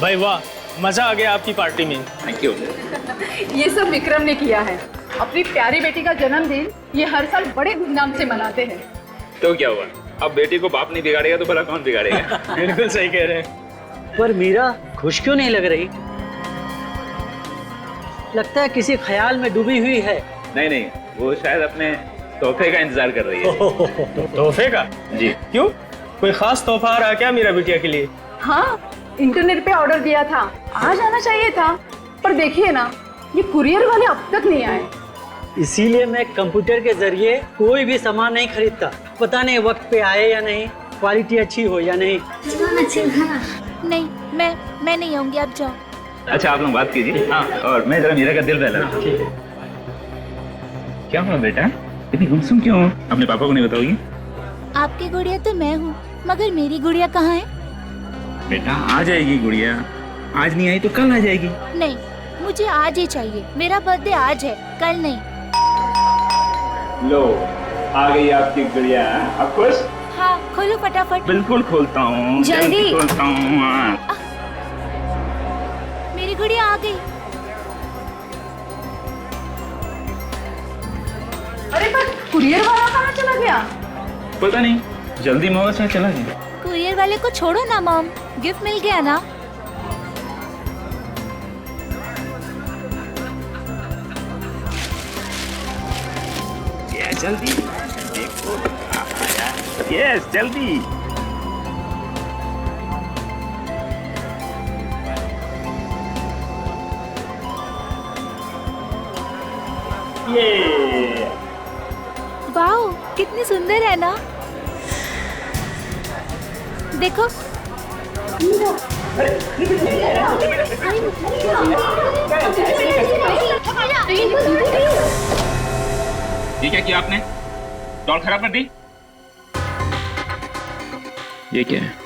भाई वाह, मजा आ गया आपकी पार्टी में। Thank you. ये सब विक्रम ने किया है। अपनी प्यारी बेटी का जन्मदिन ये हर साल बड़े धूमधाम से मनाते हैं। तो क्या हुआ, अब बेटी को बाप नहीं बिगाड़ेगा तो भला कौन बिगाड़ेगा? बिल्कुल सही कह रहे हैं। पर मीरा खुश क्यों नहीं लग रही? लगता है किसी ख्याल में डूबी हुई है। नहीं नहीं, वो शायद अपने तोहफे का इंतजार कर रही है। तोहफे का? जी। क्यों, कोई खास तोहफा आ रहा क्या मेरा बिटिया के लिए? हाँ, इंटरनेट पे ऑर्डर दिया था, आज आना चाहिए था, पर देखिए ना, ये कुरियर वाले अब तक नहीं आए। इसीलिए मैं कंप्यूटर के जरिए कोई भी सामान नहीं खरीदता। पता नहीं वक्त पे आए या नहीं, क्वालिटी अच्छी हो या नहीं। नहीं, मैं नहीं आऊंगी, आप जाओ। अच्छा, आप लोग बात कीजिए। हाँ, और मैं जरा मीरा का दिल बहला। क्या हुआ बेटा, इतनी गुमसुम क्यों हो? अपने पापा को नहीं बताओगी? आपकी गुड़िया तो मैं हूँ, मगर मेरी गुड़िया कहाँ है? बेटा आ जाएगी गुड़िया, आज नहीं आई तो कल आ जाएगी। नहीं, मुझे आज ही चाहिए। मेरा बर्थडे आज है, कल नहीं। लो, आ गई आपकी गुड़िया। अब खुश? हाँ, खोलो फटाफट। बिल्कुल खोलता हूँ, जल्दी खोलता हूँ। मेरी गुड़िया आ गई। अरे पर कुरियर वाला कहाँ चला गया? पता नहीं, जल्दी मौका से चला गया। कुरियर वाले को छोड़ो ना मॉम, गिफ्ट मिल गया ना। ये जल्दी देखो, यस जल्दी। ये वाओ, कितनी सुंदर है ना। देखो। ये क्या किया आपने? डॉल खराब कर दी? ये क्या है?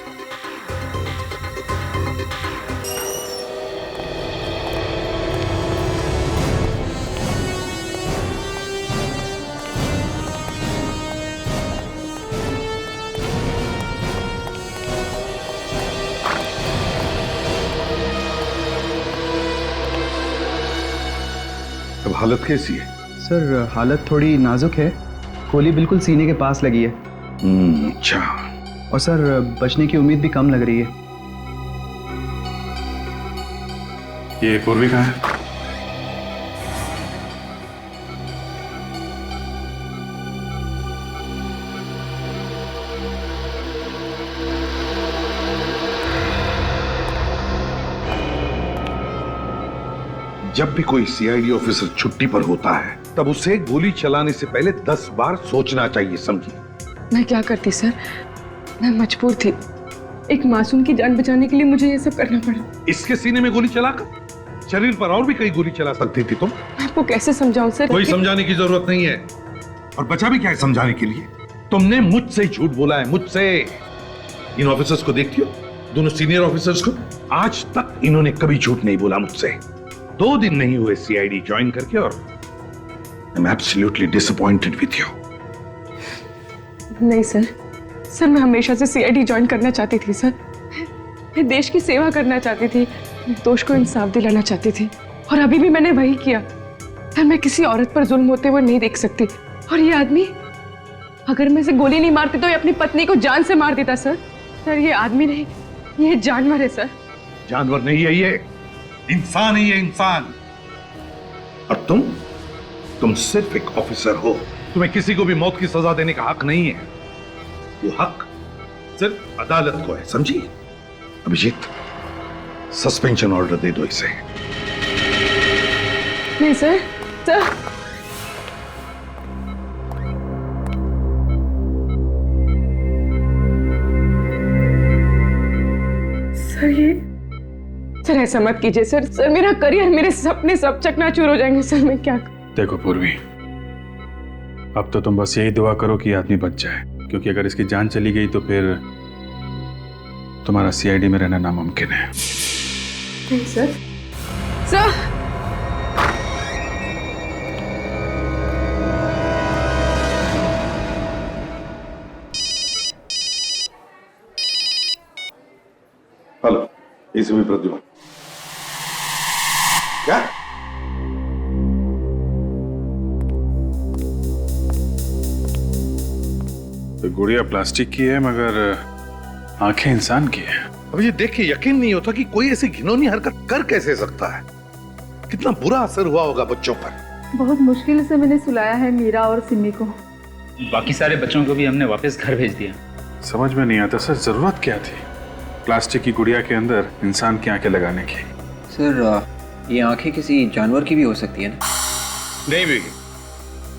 अब हालत कैसी है? सर हालत थोड़ी नाजुक है, गोली बिल्कुल सीने के पास लगी है। अच्छा। और सर बचने की उम्मीद भी कम लग रही है। ये पूर्वी कहाँ है? जब भी कोई सीआईडी ऑफिसर छुट्टी पर होता है तब उसे गोली चलाने से पहले 10 बार सोचना चाहिए, समझी? मैं क्या करती सर, मैं मजबूर थी। एक मासूम की जान बचाने के लिए मुझे ये सब करना पड़ा। इसके सीने में गोली चलाकर शरीर पर और भी कई गोली चला सकती थी तुम। मैं आपको कैसे समझाऊं सर? कोई समझाने की जरूरत नहीं है। और बचा भी क्या है समझाने के लिए? तुमने मुझसे ही झूठ बोला है, मुझसे। इन ऑफिसर्स को देखती हो, दोनों सीनियर ऑफिसर्स को, आज तक इन्होंने कभी झूठ नहीं बोला मुझसे। 2 दिन नहीं हुए सीआईडी ज्वाइन करके और I am absolutely disappointed with you. नहीं सर, मैं हमेशा से सीआईडी ज्वाइन करना चाहती थी सर। मैं देश की सेवा करना चाहती थी, दोष को इंसाफ दिलाना चाहती थी, और अभी भी मैंने वही किया। सर मैं किसी औरत पर जुल्म होते हुए नहीं देख सकती। और ये आदमी, अगर मैं इसे गोली नहीं मारती तो ये अपनी पत्नी को जान से मार देता। सर ये आदमी नहीं, ये जानवर है सर। जानवर नहीं है ये, इंसान ही है, इंसान। और तुम सिर्फ एक ऑफिसर हो। तुम्हें किसी को भी मौत की सजा देने का हक नहीं है। वो हक सिर्फ अदालत को है, समझी? अभिजीत, सस्पेंशन ऑर्डर दे दो इसे। नहीं सर, सर ऐसा मत कीजिए सर। मेरा करियर, मेरे सपने सब चकनाचूर हो जाएंगे सर। मैं क्या देखो पूर्वी, अब तो तुम बस यही दुआ करो कि आदमी बच जाए, क्योंकि अगर इसकी जान चली गई तो फिर तुम्हारा सीआईडी में रहना नामुमकिन है। नहीं सर। हेलो, इसे भी प्रतिमा क्या? तो गुड़िया प्लास्टिक की है मगर आंखें इंसान की है। अब ये देख के यकीन नहीं होता कि कोई ऐसी घिनौनी हरकत कर कैसे सकता है। कितना बुरा असर हुआ होगा बच्चों पर। बहुत मुश्किल से मैंने सुलाया है मीरा और सिमी को। बाकी सारे बच्चों को भी हमने वापस घर भेज दिया। समझ में नहीं आता सर, जरूरत क्या थी प्लास्टिक की गुड़िया के अंदर इंसान की आंखें लगाने की? सर ये आंखें किसी जानवर की भी हो सकती है ना? नहीं बेगी,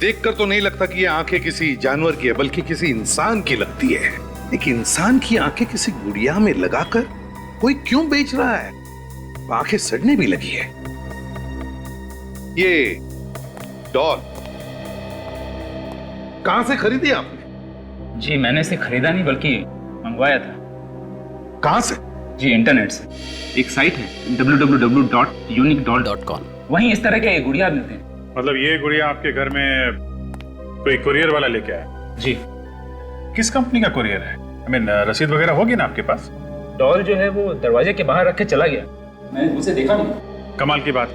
देखकर तो नहीं लगता कि ये आंखें किसी जानवर की है, बल्कि किसी इंसान की लगती है। एक इंसान की आंखें किसी गुड़िया में लगाकर कोई क्यों बेच रहा है? आंखें सड़ने भी लगी है। ये डॉल कहां से खरीदी आपने? जी मैंने इसे खरीदा नहीं बल्कि मंगवाया था। कहां से? जी इंटरनेट से। एक साइट है www.uniquedoll.com। वहीं इस तरह के गुड़िया मिलते हैं। मतलब ये गुड़िया आपके घर में कोई कुरियर वाला लेके आया? जी। किस कंपनी का कुरियर है? आई मीन रसीद वगैरह होगी ना आपके पास? डॉल जो है वो दरवाजे के बाहर रख के चला गया, मैं उसे देखा नहीं। कमाल की बात,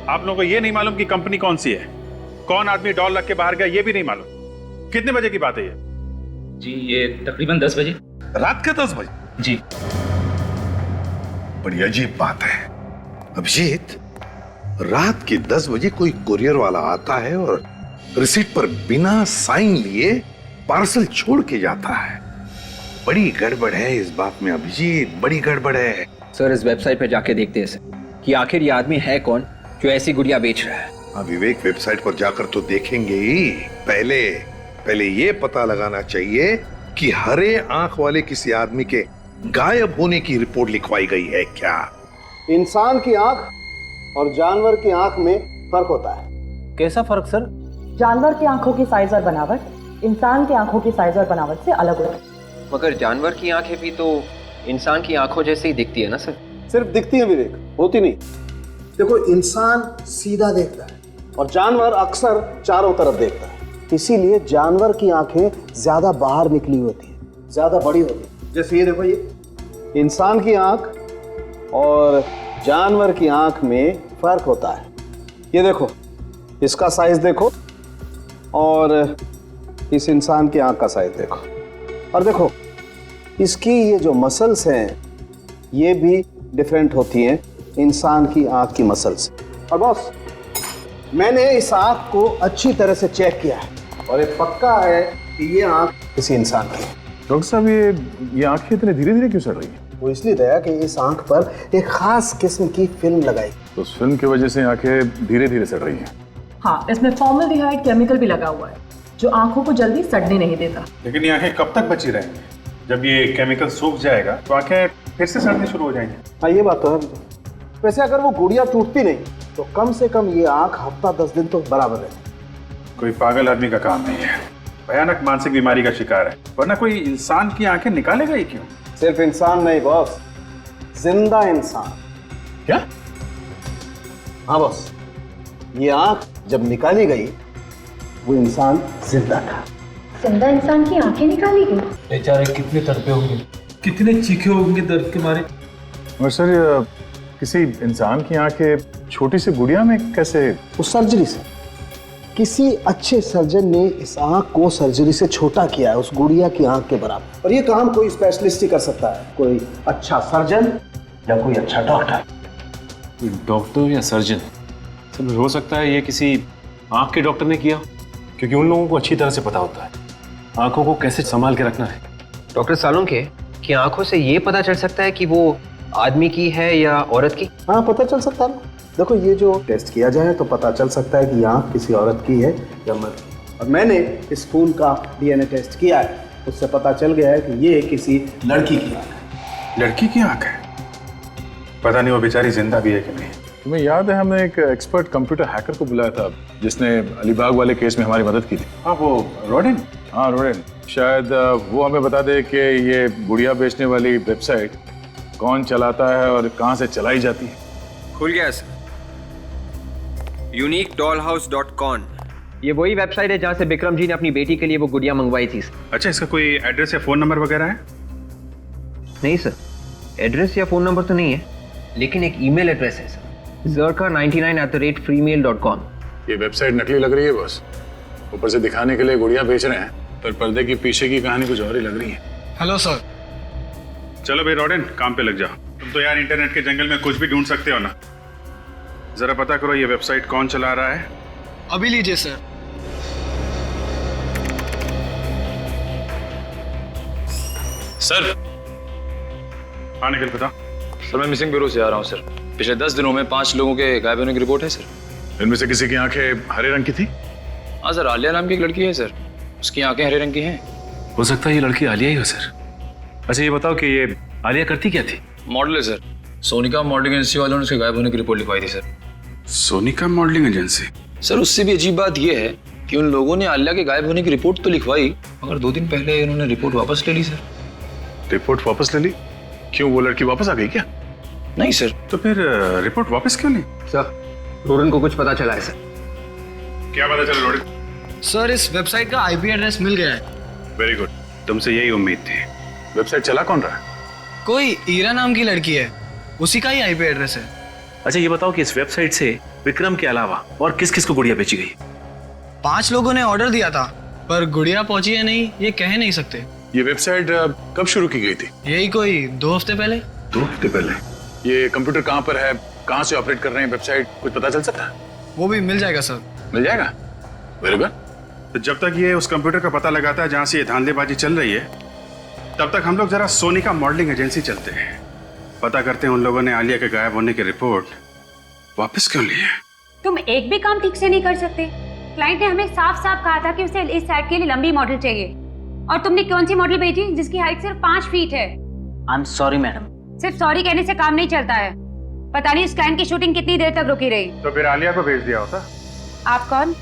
आप लोगों को ये नहीं मालूम कि कंपनी कौन सी है, कौन आदमी डॉल रख के बाहर गया ये भी नहीं मालूम। कितने बजे की बात है ये? जी ये तकरीबन 10 बजे। रात के 10 बजे? जी। बड़ी अजीब बात है अभिजीत, रात के 10 बजे कोई कुरियर वाला आता है और रिसीट पर बिना साइन लिए पार्सल छोड़ के जाता है। बड़ी गड़बड़ है इस बात में अभिजीत, बड़ी गड़बड़ है। सर इस वेबसाइट पे जाके देखते हैं सर कि आखिर ये आदमी है कौन जो ऐसी गुड़िया बेच रहा है। हाँ विवेक, वेबसाइट पर जाकर तो देखेंगे ही, पहले ये पता लगाना चाहिए कि हरे आंख वाले किसी आदमी के गायब होने की रिपोर्ट लिखवाई गई है क्या? इंसान की आंख और जानवर की आंख में फर्क होता है। कैसा फर्क सर? जानवर की आंखों की साइज और बनावट इंसान की आंखों की साइज और बनावट से अलग होती है। मगर जानवर की आंखें भी तो इंसान की आंखों जैसे ही दिखती है ना सर? सिर्फ दिखती है विवेक, होती नहीं। देखो इंसान सीधा देखता है और जानवर अक्सर चारों तरफ देखता है, इसीलिए जानवर की आंखें ज्यादा बाहर निकली होती है, ज्यादा बड़ी होती है। जैसे ये देखो, ये इंसान की आंख और जानवर की आंख में फर्क होता है। ये देखो, इसका साइज देखो और इस इंसान की आंख का साइज देखो, और देखो इसकी ये जो मसल्स हैं ये भी डिफरेंट होती हैं इंसान की आंख की मसल्स। और बॉस मैंने इस आंख को अच्छी तरह से चेक किया है और ये पक्का है कि ये आंख किसी इंसान की है। डॉक्टर साहब ये आंखें इतने धीरे धीरे क्यों सड़ रही है? वो इसलिए दया कि इस आंख पर एक खास किस्म की फिल्म लगाई। तो उस फिल्म की वजह से आंखें धीरे धीरे सड़ रही हैं। हाँ, इसमें फॉर्मल्डिहाइड केमिकल भी लगा हुआ है जो आंखों को जल्दी सड़ने नहीं देता। लेकिन ये आंखें कब तक बची रहेंगी? जब ये केमिकल सूख जाएगा तो आंखें फिर से सड़नी शुरू हो जाएंगी। हाँ ये बात तो है। वैसे अगर वो गुड़िया टूटती नहीं तो कम से कम ये आंख हफ्ता 10 दिन तो बराबर रहती। कोई पागल आदमी का काम नहीं है, भयानक मानसिक बीमारी का शिकार है, वरना कोई इंसान की आंखें निकालेगा ही क्यों? सिर्फ इंसान नहीं बॉस, जिंदा इंसान। क्या? हाँ बॉस, ये आंख जब निकाली गई वो इंसान जिंदा था। जिंदा इंसान की आंखें निकाली गई? बेचारे कितने तड़पे होंगे, कितने चीखे होंगे दर्द के मारे। और सर किसी इंसान की आंखें छोटी सी गुड़िया में कैसे? उस सर्जरी से किसी अच्छे सर्जन ने इस आंख को सर्जरी से छोटा किया है, उस गुड़िया की आंख के बराबर। और ये काम कोई स्पेशलिस्ट ही कर सकता है, कोई अच्छा सर्जन या कोई अच्छा डॉक्टर। डॉक्टर या सर्जन सब हो सकता है ये किसी आंख के डॉक्टर ने किया, क्योंकि उन लोगों को अच्छी तरह से पता होता है आंखों को कैसे संभाल के रखना है। डॉक्टर सालुंखे, कि आंखों से ये पता चल सकता है कि वो आदमी की है या औरत की? हाँ पता चल सकता है ना। देखो ये जो टेस्ट किया जाए तो पता चल सकता है कि आंख किसी औरत की है या मर्द की। और मैंने इस खून का डीएनए टेस्ट किया है, उससे पता चल गया है कि ये किसी लड़की की आंख है। लड़की की आंख है? पता नहीं वो बेचारी जिंदा भी है कि नहीं। तुम्हें याद है हमने एक एक्सपर्ट कंप्यूटर हैकर को बुलाया था जिसने अलीबाग वाले केस में हमारी मदद की थी? हाँ वो रोडेन। हाँ रोडेन, शायद वो हमें बता दे कि ये गुड़िया बेचने वाली वेबसाइट कौन चलाता है और कहाँ से चलाई जाती है। खुल गया सर, uniquedollhouse.com। ये वही वेबसाइट है जहाँ से विक्रम जी ने अपनी बेटी के लिए वो गुड़िया मंगवाई थी। अच्छा, इसका कोई एड्रेस या फोन नंबर वगैरह है? नहीं सर, एड्रेस या फ़ोन नंबर तो नहीं है, लेकिन एक ईमेल एड्रेस है सर, zerka99@freemail.com। ये वेबसाइट नकली लग रही है बॉस। ऊपर से दिखाने के लिए गुड़िया बेच रहे हैं, पर पर्दे की पीछे की कहानी कुछ और ही लग रही है। Hello sir. चलो भाई रॉडेन, काम पे लग जाओ। तुम तो यार इंटरनेट के जंगल में कुछ भी ढूंढ सकते हो ना। जरा पता करो ये वेबसाइट कौन चला रहा है। अभी लीजिए सर। सर हाँ निखिल बता। सर मैं मिसिंग ब्यूरो से आ रहा हूँ सर। पिछले 10 दिनों में 5 लोगों के गायब होने की रिपोर्ट है सर। इनमें से किसी की आंखें हरे रंग की थी? हाँ सर, आलिया नाम की एक लड़की है सर, उसकी आंखें हरे रंग की हैं। हो सकता है ये लड़की आलिया ही हो सर। अच्छा ये बताओ कि ये आलिया करती क्या थी? मॉडल है सर। सोनिका मॉडलिंग एजेंसी वालों ने उसके गायब होने की रिपोर्ट लिखवाई थी sir. Sonika modelling agency? Sir उससे भी अजीब बात यह है कि उन लोगों ने आलिया के गायब होने की रिपोर्ट तो लिखवाई, मगर 2 दिन पहले उन्होंने रिपोर्ट वापस ले ली सर। रिपोर्ट वापस ले ली? क्यों, वो लड़की वापस आ गई क्या? नहीं सर। तो फिर रिपोर्ट वापस क्यों ली? सर रोडन को कुछ पता चला है सर। क्या पता चला रोडन? सर इस वेबसाइट का आईपी एड्रेस मिल गया है। वेरी गुड, तुमसे यही उम्मीद थी। वेबसाइट चला कौन रहा है? कोई ईरा नाम की लड़की है, उसी का ही आईपी एड्रेस है। अच्छा ये बताओ कि इस वेबसाइट से विक्रम के अलावा और किस किस को गुड़िया बेची गई? 5 लोगों ने ऑर्डर दिया था, पर गुड़िया पहुंची है नहीं ये कह नहीं सकते। ये वेबसाइट कब शुरू की गई थी? यही कोई 2 हफ्ते पहले। 2 हफ्ते पहले? ये कंप्यूटर कहाँ पर है, कहाँ से ऑपरेट कर रहे हैं वेबसाइट, कुछ पता चल सकता है? वो भी मिल जाएगा सर। मिल जाएगा? Very good. तो जब तक ये उस कंप्यूटर का पता लगाता है जहाँ से ये धांधलेबाजी चल रही है, तब तक हम लोग जरा सोनिका मॉडलिंग एजेंसी चलते हैं, पता करते हैं उन लोगों ने आलिया के गायब होने की रिपोर्ट वापस क्यों ली है। तुम एक भी काम ठीक से नहीं कर सकते। क्लाइंट ने हमें साफ साफ कहा था कि उसे इस साइट के लिए लंबी मॉडल चाहिए, और तुमने कौन सी मॉडल भेजी जिसकी हाइट सिर्फ 5 फीट है। I am sorry madam. सिर्फ सॉरी कहने से काम नहीं चलता है। पता नहीं इस क्लाइंट की शूटिंग कितनी देर तक रुकी रही। तो फिर आलिया को भेज दिया होता। आप कौन?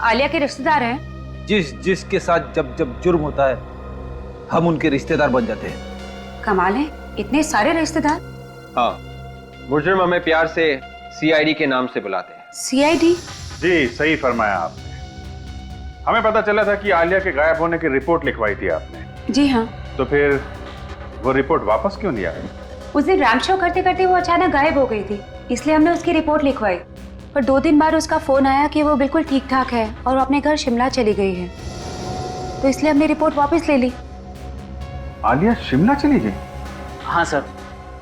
आलिया के रिश्तेदार हैं? जिसके साथ जब जुर्म होता है हम उनके रिश्तेदार बन जाते हैं। कमाल है, इतने सारे रिश्तेदार। हाँ, मुजरिम हमें प्यार से CID के नाम से बुलाते हैं। CID? जी सही फरमाया आपने। हमें पता चला था कि आलिया के गायब होने की रिपोर्ट लिखवाई थी आपने। जी हाँ। तो फिर वो रिपोर्ट वापस क्यों लिया? उस दिन रैंप शो करते करते वो अचानक गायब हो गई थी, इसलिए हमने उसकी रिपोर्ट लिखवाई। पर 2 दिन बाद उसका फोन आया कि वो बिल्कुल ठीक ठाक है और अपने घर शिमला चली गई है, तो इसलिए हमने रिपोर्ट वापस ले ली। आलिया शिमला चली गई? हाँ सर,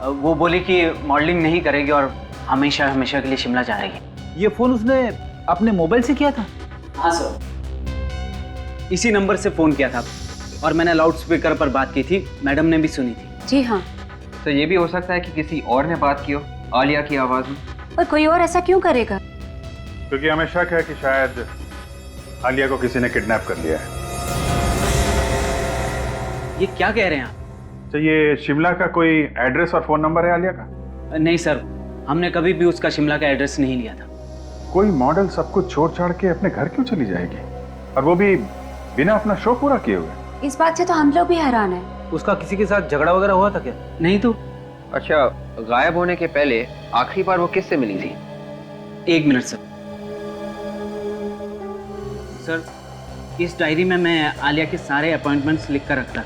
वो बोली कि मॉडलिंग नहीं करेगी और हमेशा हमेशा के लिए शिमला जा रही है। ये फोन उसने अपने मोबाइल से किया था? हाँ सर, इसी नंबर से फोन किया था और मैंने लाउड स्पीकर पर बात की थी, मैडम ने भी सुनी थी। जी हाँ। तो ये भी हो सकता है कि किसी और ने बात की हो आलिया की आवाज में। और कोई और ऐसा क्यों करेगा? क्योंकि हमें शक है कि शायद आलिया को किसी ने किडनैप कर लिया है। ये क्या कह रहे हैं आप? तो ये शिमला का कोई एड्रेस और फोन नंबर है आलिया का? नहीं सर, हमने कभी भी उसका शिमला का एड्रेस नहीं लिया था। कोई मॉडल सब कुछ छोड़ छाड़ के अपने घर क्यों चली जाएगी, और वो भी बिना अपना शो पूरा किए हुए? इस बात से तो हम लोग भी हैरान हैं। उसका किसी के साथ झगड़ा वगैरह हुआ था क्या? नहीं तो। अच्छा, गायब होने के पहले आखिरी बार वो किससे मिली थी? 1 मिनट सर। सर, इस डायरी में मैं आलिया के सारे अपॉइंटमेंट्स लिख कर रखता।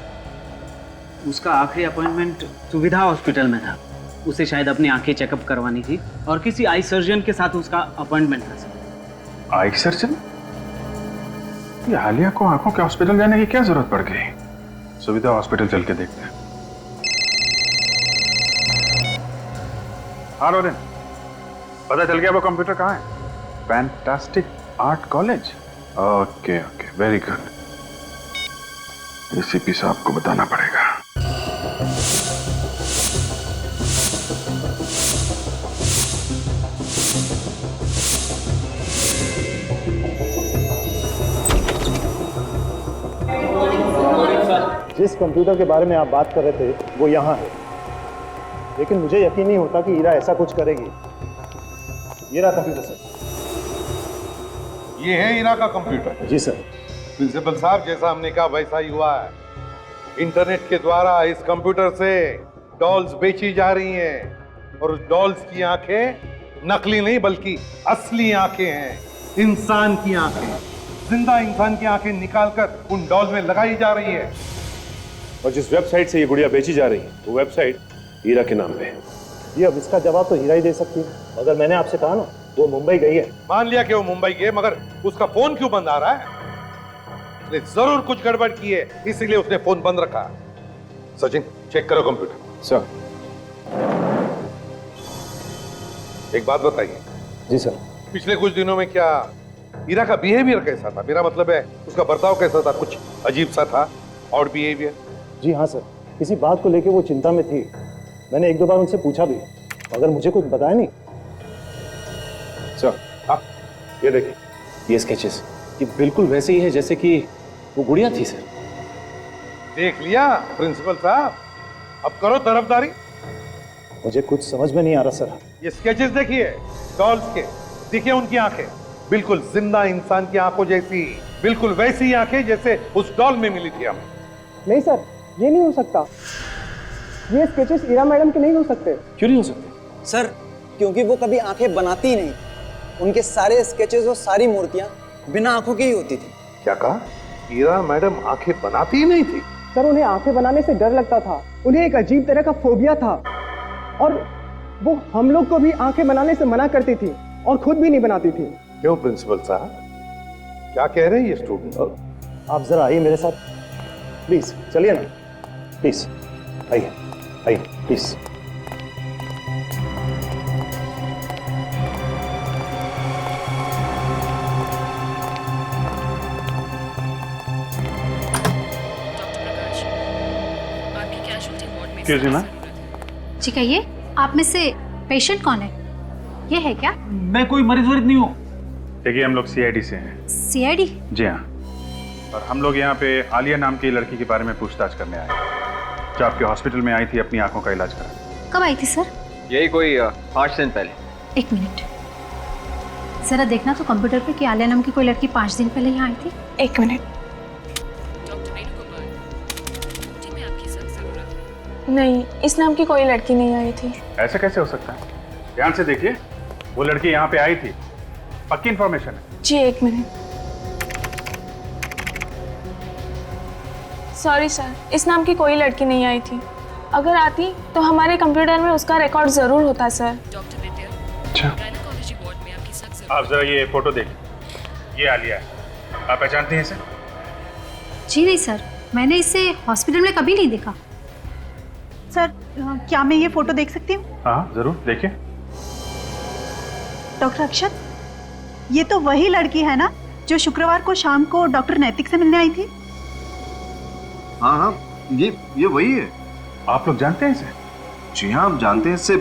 उसका आखिरी अपॉइंटमेंट सुविधा हॉस्पिटल में था। उसे शायद अपनी आंखें चेकअप करवानी थी और किसी आई सर्जन के साथ उसका अपॉइंटमेंट था सर। Eye surgeon? ये आलिया को आंखों के हॉस्पिटल जाने की क्या जरूरत पड़ गई? सुविधा हॉस्पिटल चल के देखते हैं। हाँ रोडन, पता चल गया वो कंप्यूटर कहाँ है? Fantastic art college. Okay okay, very good. ACP साहब को बताना पड़ेगा। जिस कंप्यूटर के बारे में आप बात कर रहे थे वो यहाँ है, लेकिन मुझे यकीन नहीं होता कि ईरा ऐसा कुछ करेगी। ये रहा कंप्यूटर सर। ये है ईरा का कंप्यूटर? जी सर। प्रिंसिपल साहब, जैसा हमने कहा वैसा ही हुआ है। इंटरनेट के द्वारा इस कंप्यूटर से डॉल्स बेची जा रही हैं, और उस डॉल्स की आंखें नकली नहीं बल्कि असली आंखें हैं, इंसान की आंखें। जिंदा इंसान की आंखें निकालकर उन डॉल्स में लगाई जा रही है। और जिस वेबसाइट से ये गुड़िया बेची जा रही है वो वेबसाइट हीरा के नाम पे। जी अब इसका जवाब तो हीरा ही दे सकती है। अगर मैंने आपसे कहा ना वो मुंबई गई है। मान लिया कि वो मुंबई गई, मगर उसका फोन क्यों बंद आ रहा है? उसने जरूर कुछ गड़बड़ की है, इसीलिए उसने फोन बंद रखा। सचिन चेक करो कंप्यूटर। सर। एक बात बताइए। जी सर। पिछले कुछ दिनों में क्या हीरा का बिहेवियर कैसा था? मेरा मतलब है उसका बर्ताव कैसा था? कुछ अजीब सा था और बिहेवियर? जी हाँ सर, किसी बात को लेके वो चिंता में थी। मैंने एक दो बार उनसे पूछा भी, मगर मुझे कुछ बताया नहीं। सर हाँ, ये देखिए, ये स्केचेस ये बिल्कुल वैसे ही है जैसे कि वो गुड़िया थी सर। देख लिया प्रिंसिपल साहब, अब करो तरफदारी। मुझे कुछ समझ में नहीं आ रहा सर। ये स्केचेस देखिए डॉल्स के, देखिए उनकी आंखें बिल्कुल जिंदा इंसान की आंखों जैसी, बिल्कुल वैसी ही आंखें जैसे उस डॉल में मिली थी हमें। नहीं सर, ये नहीं हो सकता। ये स्केचेस हीरा मैडम के नहीं हो सकते। क्यों नहीं हो सकते? सर क्योंकि वो कभी आंखें बनाती ही नहीं। उनके सारे स्केचेस और सारी मूर्तियां बिना आंखों की ही होती थी। क्या कहा? हीरा मैडम आंखें बनाती ही नहीं थी? सर उन्हें आंखें बनाने से डर लगता था। उन्हें एक अजीब तरह का फोबिया था और वो हम लोग को भी आंखें बनाने से मना करती थी और खुद भी नहीं बनाती थी। क्यों प्रिंसिपल साहब, क्या कह रहे हैं ये स्टूडेंट? आप जरा आइए मेरे साथ प्लीज, चलिए ना प्लीज, आइए आइए प्लीज। जी कहिए, आप में से पेशेंट कौन है? ये है क्या? मैं कोई मरीज वरीज नहीं हूँ। देखिए हम लोग सीआईडी से हैं। सीआईडी? जी हाँ, और हम लोग यहाँ पे आलिया नाम की लड़की के बारे में पूछताछ करने आए हैं, जो आपके हॉस्पिटल में आई थी अपनी आंखों का इलाज करा। कब आई थी सर? यही कोई 5 दिन पहले। एक मिनट, जरा देखना तो कंप्यूटर पे कि आलिया नाम की कोई लड़की 5 दिन पहले यहाँ आई थी। एक मिनट। नहीं, इस नाम की कोई लड़की नहीं आई थी। ऐसे कैसे हो सकता है? ध्यान से देखिए, वो लड़की यहाँ पे आई थी, पक्की इंफॉर्मेशन है। जी एक मिनट। सॉरी सर, इस नाम की कोई लड़की नहीं आई थी। अगर आती तो हमारे कंप्यूटर में उसका रिकॉर्ड जरूर होता सर। अच्छा, आप जरा ये फोटो देखिए, ये आलिया है। आप पहचानती हैं इसे? जी नहीं सर, मैंने इसे हॉस्पिटल में कभी नहीं देखा। सर क्या मैं ये फोटो देख सकती हूँ? हाँ जरूर, देखिए। डॉक्टर अक्षत, ये तो वही लड़की है ना जो शुक्रवार को शाम को डॉक्टर नैतिक से मिलने आई थी? हाँ हाँ, ये वही है। आप लोग जानते हैं इसे? जी हाँ, आप जानते हैं इससे,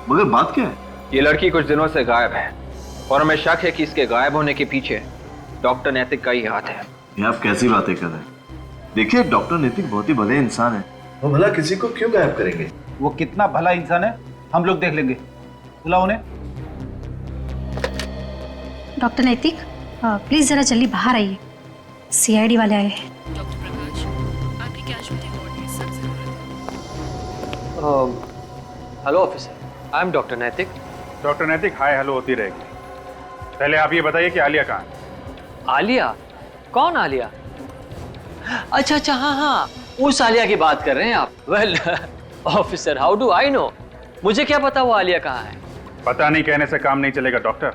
मगर बात क्या है? ये लड़की कुछ दिनों से गायब है और हमें शक है कि इसके गायब होने के पीछे डॉक्टर नैतिक का ही हाथ है। ये आप कैसी बातें कर रहे हैं? देखिए डॉक्टर नैतिक बहुत ही भले इंसान है, वो भला किसी को क्यों गायब करेंगे? वो कितना भला इंसान है हम लोग देख लेंगे। बुलाओ उन्हें। डॉक्टर नैतिक, प्लीज जरा जल्दी बाहर आइए, सीआईडी वाले आए हैं। Hello officer, I am doctor नैतिक। डॉक्टर नैतिक हाय हेलो होती रहेगी, पहले आप ये बताइए कि आलिया कहाँ है? आलिया? कौन आलिया? अच्छा अच्छा, हाँ हाँ, उस आलिया की बात कर रहे हैं आप। Well officer, how do I know? मुझे क्या पता वो आलिया कहाँ है? पता नहीं कहने से काम नहीं चलेगा डॉक्टर।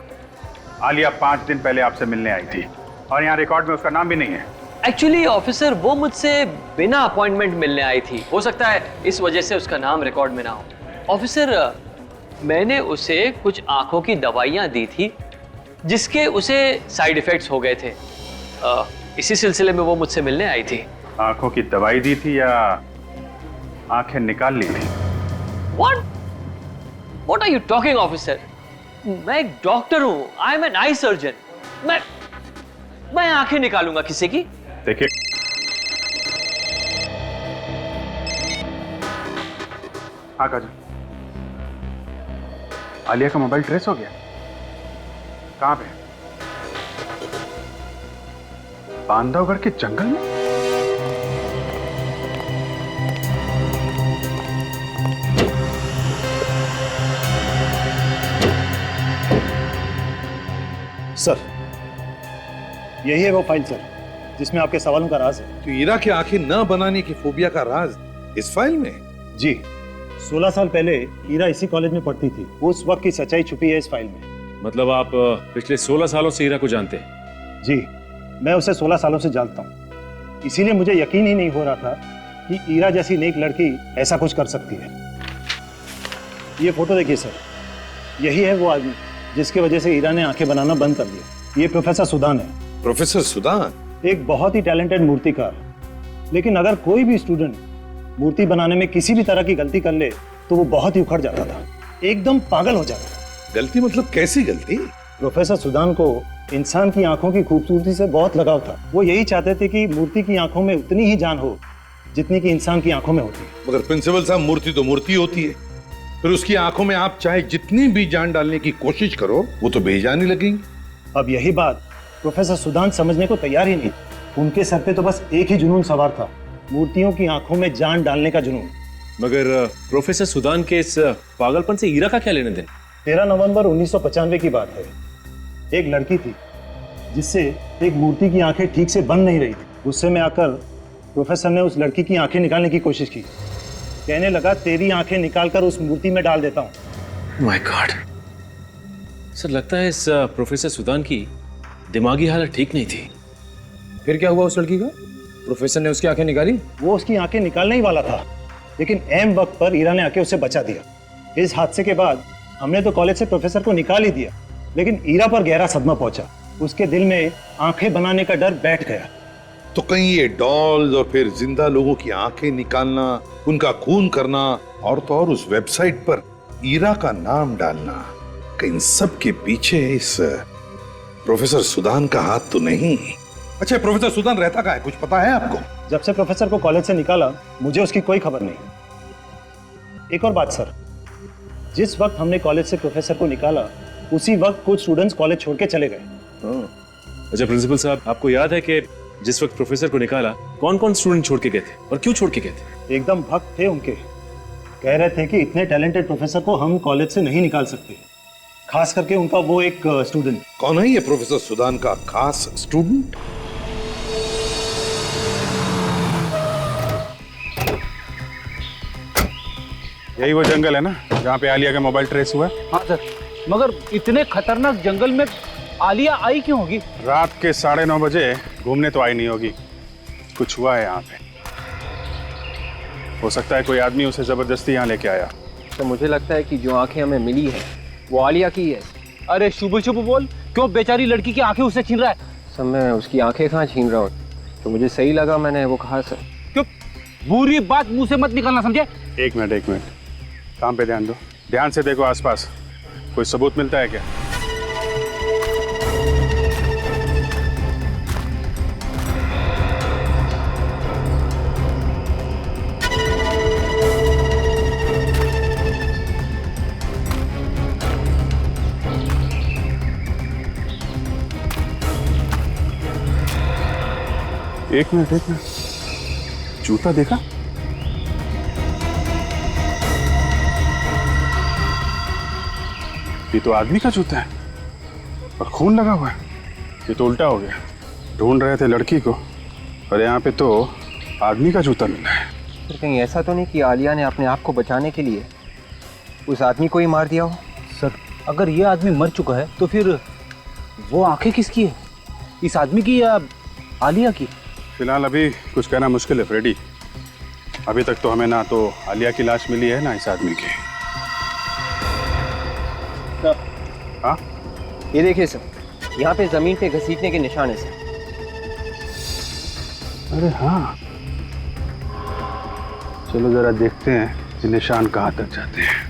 आलिया 5 दिन पहले आपसे मिलने आई थी और यहाँ रिकॉर्ड में उसका नाम भी नहीं है। एक्चुअली ऑफिसर, वो मुझसे बिना अपॉइंटमेंट मिलने आई थी। हो सकता है इस वजह से उसका नाम रिकॉर्ड में ना हो। ऑफिसर, मैंने उसे कुछ आंखों की दवाइयाँ दी थी जिसके उसे साइड इफेक्ट्स हो गए थे। इसी सिलसिले में वो मुझसे मिलने आई थी। आंखों की दवाई दी थी या आंखें निकाल ली थी? What are you talking, officer? मैं एक डॉक्टर हूँ, I am an eye surgeon. मैं आंखें निकालूंगा किसी की? देखिए, हाँ काजल, आलिया का मोबाइल ट्रेस हो गया। कहाँ पे? बांधवगढ़ के जंगल में? सर, यही है वो फाइल सर, जिसमें आपके सवालों का राज है। तो हीरा की आंखें न बनाने की फोबिया का राज इस फाइल में? जी, 16 साल पहले ईरा इसी कॉलेज में पढ़ती थी। उस वक्त की सच्चाई छुपी है इस फाइल में। मतलब आप पिछले 16 सालों से ईरा को जानते हैं? जी, मैं उसे 16 सालों से जानता हूँ। इसीलिए मुझे यकीन ही नहीं हो रहा था कि ईरा जैसी नेक लड़की ऐसा कुछ कर सकती है। ये फोटो देखिए सर, यही है वो आदमी जिसकी वजह से ईरा ने आंखें बनाना बंद कर दिया। ये प्रोफेसर सुदान है। प्रोफेसर सुदान एक बहुत ही टैलेंटेड मूर्तिकार, लेकिन अगर कोई भी स्टूडेंट मूर्ति बनाने में किसी भी तरह की गलती कर ले तो वो बहुत ही उखड़ जाता था, एकदम पागल हो जाता। गलती मतलब कैसी गलती? प्रोफेसर सुदान को इंसान की आंखों की खूबसूरती से बहुत लगाव था। वो यही चाहते थे कि मूर्ति की आंखों में उतनी ही जान हो जितनी की इंसान की आंखों में होती है। मगर प्रिंसिपल साहब, मूर्ति तो मूर्ति होती है, फिर उसकी आंखों में आप चाहे जितनी भी जान डालने की कोशिश करो वो तो बेजान ही लगेगी। अब यही बात प्रोफेसर सुदान समझने को तैयार ही नहीं। उनके सर पे तो बस एक ही जुनून सवार था, मूर्तियों की आंखों में जान डालने का जुनून। मगर प्रोफेसर सुदान के इस पागलपन से ईरा का क्या लेने देने? 13 नवंबर 1995 की बात है। एक लड़की थी जिससे एक मूर्ति की आंखें ठीक से बंद नहीं रही थी। गुस्से में आकर प्रोफेसर ने उस लड़की की आंखें निकालने की कोशिश की। कहने लगा, तेरी आंखें निकालकर उस मूर्ति में डाल देता हूँ। माय गॉड सर, लगता है इस प्रोफेसर सुदान की दिमागी हालत ठीक नहीं थी। फिर क्या हुआ उस लड़की का? प्रोफेसर ने उसकी आंखें निकाली? वो उसकी आंखें निकालने ही वाला था, लेकिन ऐन वक्त पर ईरा ने आके उसे बचा दिया। इस हादसे के बाद हमने तो कॉलेज से प्रोफेसर को निकाल ही दिया, लेकिन ईरा पर गहरा सदमा पहुंचा। उसके दिल में आंखें बनाने का डर बैठ गया। तो कहीं ये डॉल्स और फिर जिंदा लोगों की आंखें निकालना, उनका खून करना और तो और उस वेबसाइट पर ईरा का नाम डालना, कहीं सब के पीछे इस प्रोफेसर सुदान का हाथ तो नहीं? अच्छा, प्रोफेसर सुदान रहता कहाँ है, कुछ पता है आपको? जब से प्रोफेसर को कॉलेज से निकाला मुझे उसकी कोई खबर नहीं। एक और बात सर, जिस वक्त हमने कॉलेज से प्रोफेसर को निकाला उसी वक्त कुछ स्टूडेंट्स कॉलेज छोड़ के चले गए। अच्छा प्रिंसिपल साहब, आपको याद है कि जिस वक्त प्रोफेसर को निकाला कौन कौन स्टूडेंट छोड़ के गए थे और क्यों छोड़ के गए थे? एकदम भक्त थे उनके। कह रहे थे कि इतने टैलेंटेड प्रोफेसर को हम कॉलेज से नहीं निकाल सकते, खास करके उनका वो एक स्टूडेंट। कौन है ये प्रोफेसर सुदान का खास स्टूडेंट? यही वो जंगल है ना जहाँ पे आलिया का मोबाइल ट्रेस हुआ? हाँ सर, मगर इतने खतरनाक जंगल में आलिया आई क्यों होगी? रात के 9:30 बजे घूमने तो आई नहीं होगी, कुछ हुआ है यहाँ पे। हो सकता है कोई आदमी उसे जबरदस्ती यहाँ लेके आया। तो मुझे लगता है कि जो आंखें हमें मिली है वो आलिया की है। अरे शुभ शुभ बोल, क्यों बेचारी लड़की की आंखें उससे छीन रहा है? सर मैं उसकी आंखें कहाँ छीन रहा हूँ, तो मुझे सही लगा मैंने वो कहा सर। क्यों बुरी बात मुंह से मत निकालना, समझे? एक मिनट, काम पे ध्यान दो, ध्यान से देखो आसपास, कोई सबूत मिलता है क्या? एक मिनट, जूता देखा? ये तो आदमी का जूता है और खून लगा हुआ है। ये तो उल्टा हो गया, ढूंढ रहे थे लड़की को और यहाँ पे तो आदमी का जूता मिला है। तो कहीं ऐसा तो नहीं कि आलिया ने अपने आप को बचाने के लिए उस आदमी को ही मार दिया हो? सर अगर ये आदमी मर चुका है तो फिर वो आंखें किसकी है, इस आदमी की या आलिया की? फिलहाल अभी कुछ कहना मुश्किल है फ्रेडी। अभी तक तो हमें ना तो आलिया की लाश मिली है ना इस आदमी की। हाँ ये देखिए सर, यहाँ पे जमीन पे घसीटने के निशान है सर। अरे हाँ, चलो जरा देखते हैं ये निशान कहाँ तक जाते हैं।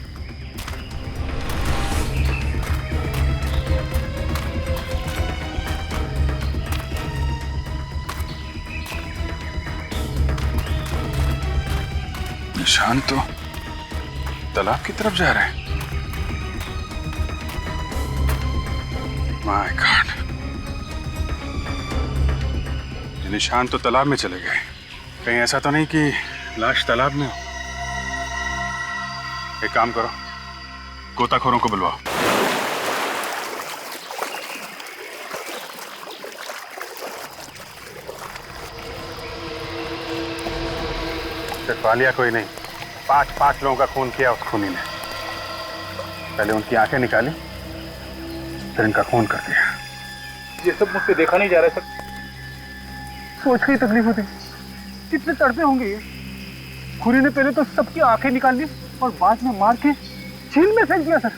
निशान तो तालाब की तरफ जा रहे हैं। माय गॉड, ये निशान तो तालाब में चले गए। कहीं ऐसा तो नहीं कि लाश तालाब में हो? एक काम करो, गोताखोरों को बुलवाओ। सिर्फ आलिया कोई नहीं, 5 लोगों का खून किया उस खूनी ने। पहले उनकी आंखें निकाली, फिर इनका खून कर दिया। ये सब मुझसे देखा नहीं जा रहा है सर। सोच के ही तकलीफ होती, कितने तड़पे होंगे ये। खुरी ने पहले तो सबकी आंखें निकाल ली और बाद में मार के झील में फेंक दिया सर।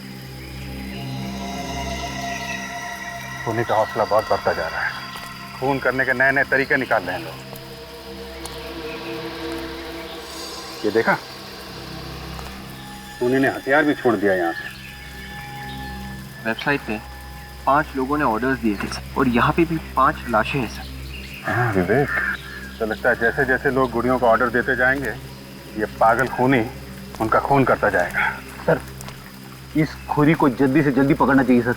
खूनी का हौसला बहुत बढ़ता जा रहा है। खून करने के नए नए तरीके निकाल रहे हैं लोग। ये देखा, खूनी ने हथियार भी छोड़ दिया यहाँ पे। वेबसाइट पे 5 लोगों ने ऑर्डर्स दिए थे और यहाँ पे भी 5 लाशें हैं सर। हाँ विवेक, तो लगता है जैसे जैसे लोग गुड़ियों को ऑर्डर देते जाएंगे, ये पागल खूनी उनका खून करता जाएगा। सर, इस खुरी को जल्दी से जल्दी पकड़ना चाहिए सर,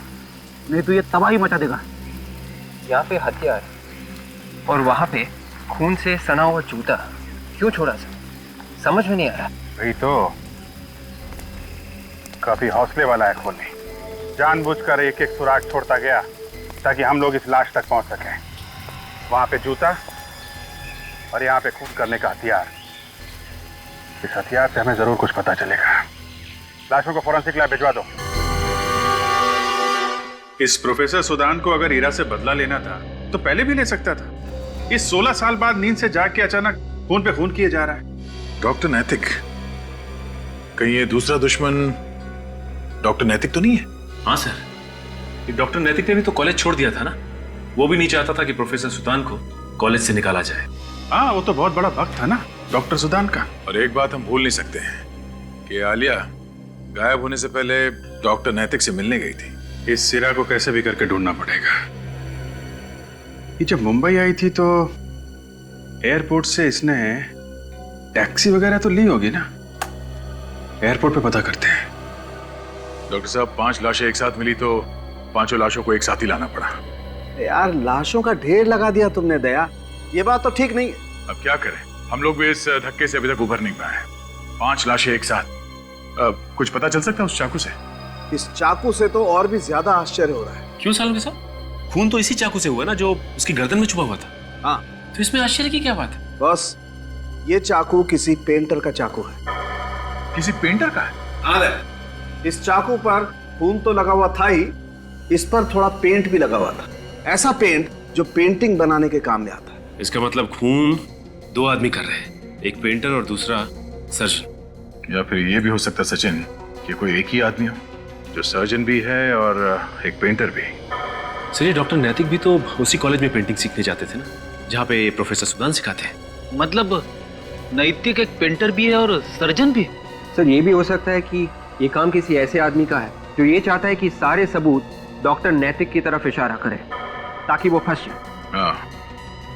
नहीं तो ये तबाही मचा देगा। यहाँ पे हथियार और वहाँ पे खून से सना हुआ जूता क्यों छोड़ा सर? समझ में नहीं आ रहा। वही तो, काफी हौसले वाला है खूनी। जानबूझकर एक एक सुराग छोड़ता गया ताकि हम लोग इस लाश तक पहुंच सकें। वहां पे जूता और यहाँ पे खून करने का हथियार। इस हथियार से हमें जरूर कुछ पता चलेगा। लाशों को फोरेंसिक लैब भिजवा दो। इस प्रोफेसर सुदान को अगर ईरा से बदला लेना था तो पहले भी ले सकता था। इस 16 साल बाद नींद से जाग के अचानक खून पे खून किए जा रहा है। डॉक्टर नैतिक, कहीं ये दूसरा दुश्मन डॉक्टर नैतिक तो नहीं है? हाँ सर, ये डॉक्टर नैतिक ने भी तो कॉलेज छोड़ दिया था ना। वो भी नहीं चाहता था कि प्रोफेसर सुदान को कॉलेज से निकाला जाए। हाँ, वो तो बहुत बड़ा भक्त था ना डॉक्टर सुदान का। और एक बात हम भूल नहीं सकते हैं कि आलिया गायब होने से पहले डॉक्टर नैतिक से मिलने गई थी। इस सिरा को कैसे भी करके ढूंढना पड़ेगा। ये जब मुंबई आई थी तो एयरपोर्ट से इसने टैक्सी वगैरह तो ली होगी ना। एयरपोर्ट पे पता करते हैं। डॉक्टर साहब, 5 लाशें एक साथ मिली तो 5 लाशों को एक साथ ही लाना पड़ा। यार, लाशों का ढेर लगा दिया तुमने दया, ये बात तो ठीक नहीं है। अब क्या करें, हम लोग भी इस धक्के से अभी तक उभर नहीं पाए। 5 लाशें एक साथ। कुछ पता चल सकता है उस चाकू से? इस चाकू से तो और भी ज्यादा आश्चर्य हो रहा है। क्यों सालों के साहब? खून तो इसी चाकू से हुआ ना जो उसकी गर्दन में छुपा हुआ था। हाँ, तो इसमें आश्चर्य की क्या बात है? बस ये चाकू किसी पेंटर का चाकू है। किसी पेंटर का है? हाँ, इस चाकू पर खून तो लगा हुआ था ही, इस पर थोड़ा पेंट भी लगा हुआ था। ऐसा पेंट जो पेंटिंग बनाने के काम में आता है। इसका मतलब खून 2 आदमी कर रहे हैं, एक पेंटर और दूसरा सर्जन। या फिर ये भी हो सकता सचिन कि कोई एक ही आदमी हो जो सर्जन भी है और एक पेंटर भी। सर, ये डॉक्टर नैतिक भी तो उसी कॉलेज में पेंटिंग सीखने जाते थे ना, जहाँ पे प्रोफेसर सुदान सिखाते हैं। मतलब नैतिक एक पेंटर भी है और सर्जन भी? सर, ये भी हो सकता है कि ये काम किसी ऐसे आदमी का है जो ये चाहता है कि सारे सबूत डॉक्टर नैतिक की तरफ इशारा करें ताकि वो फंस जाए। हाँ,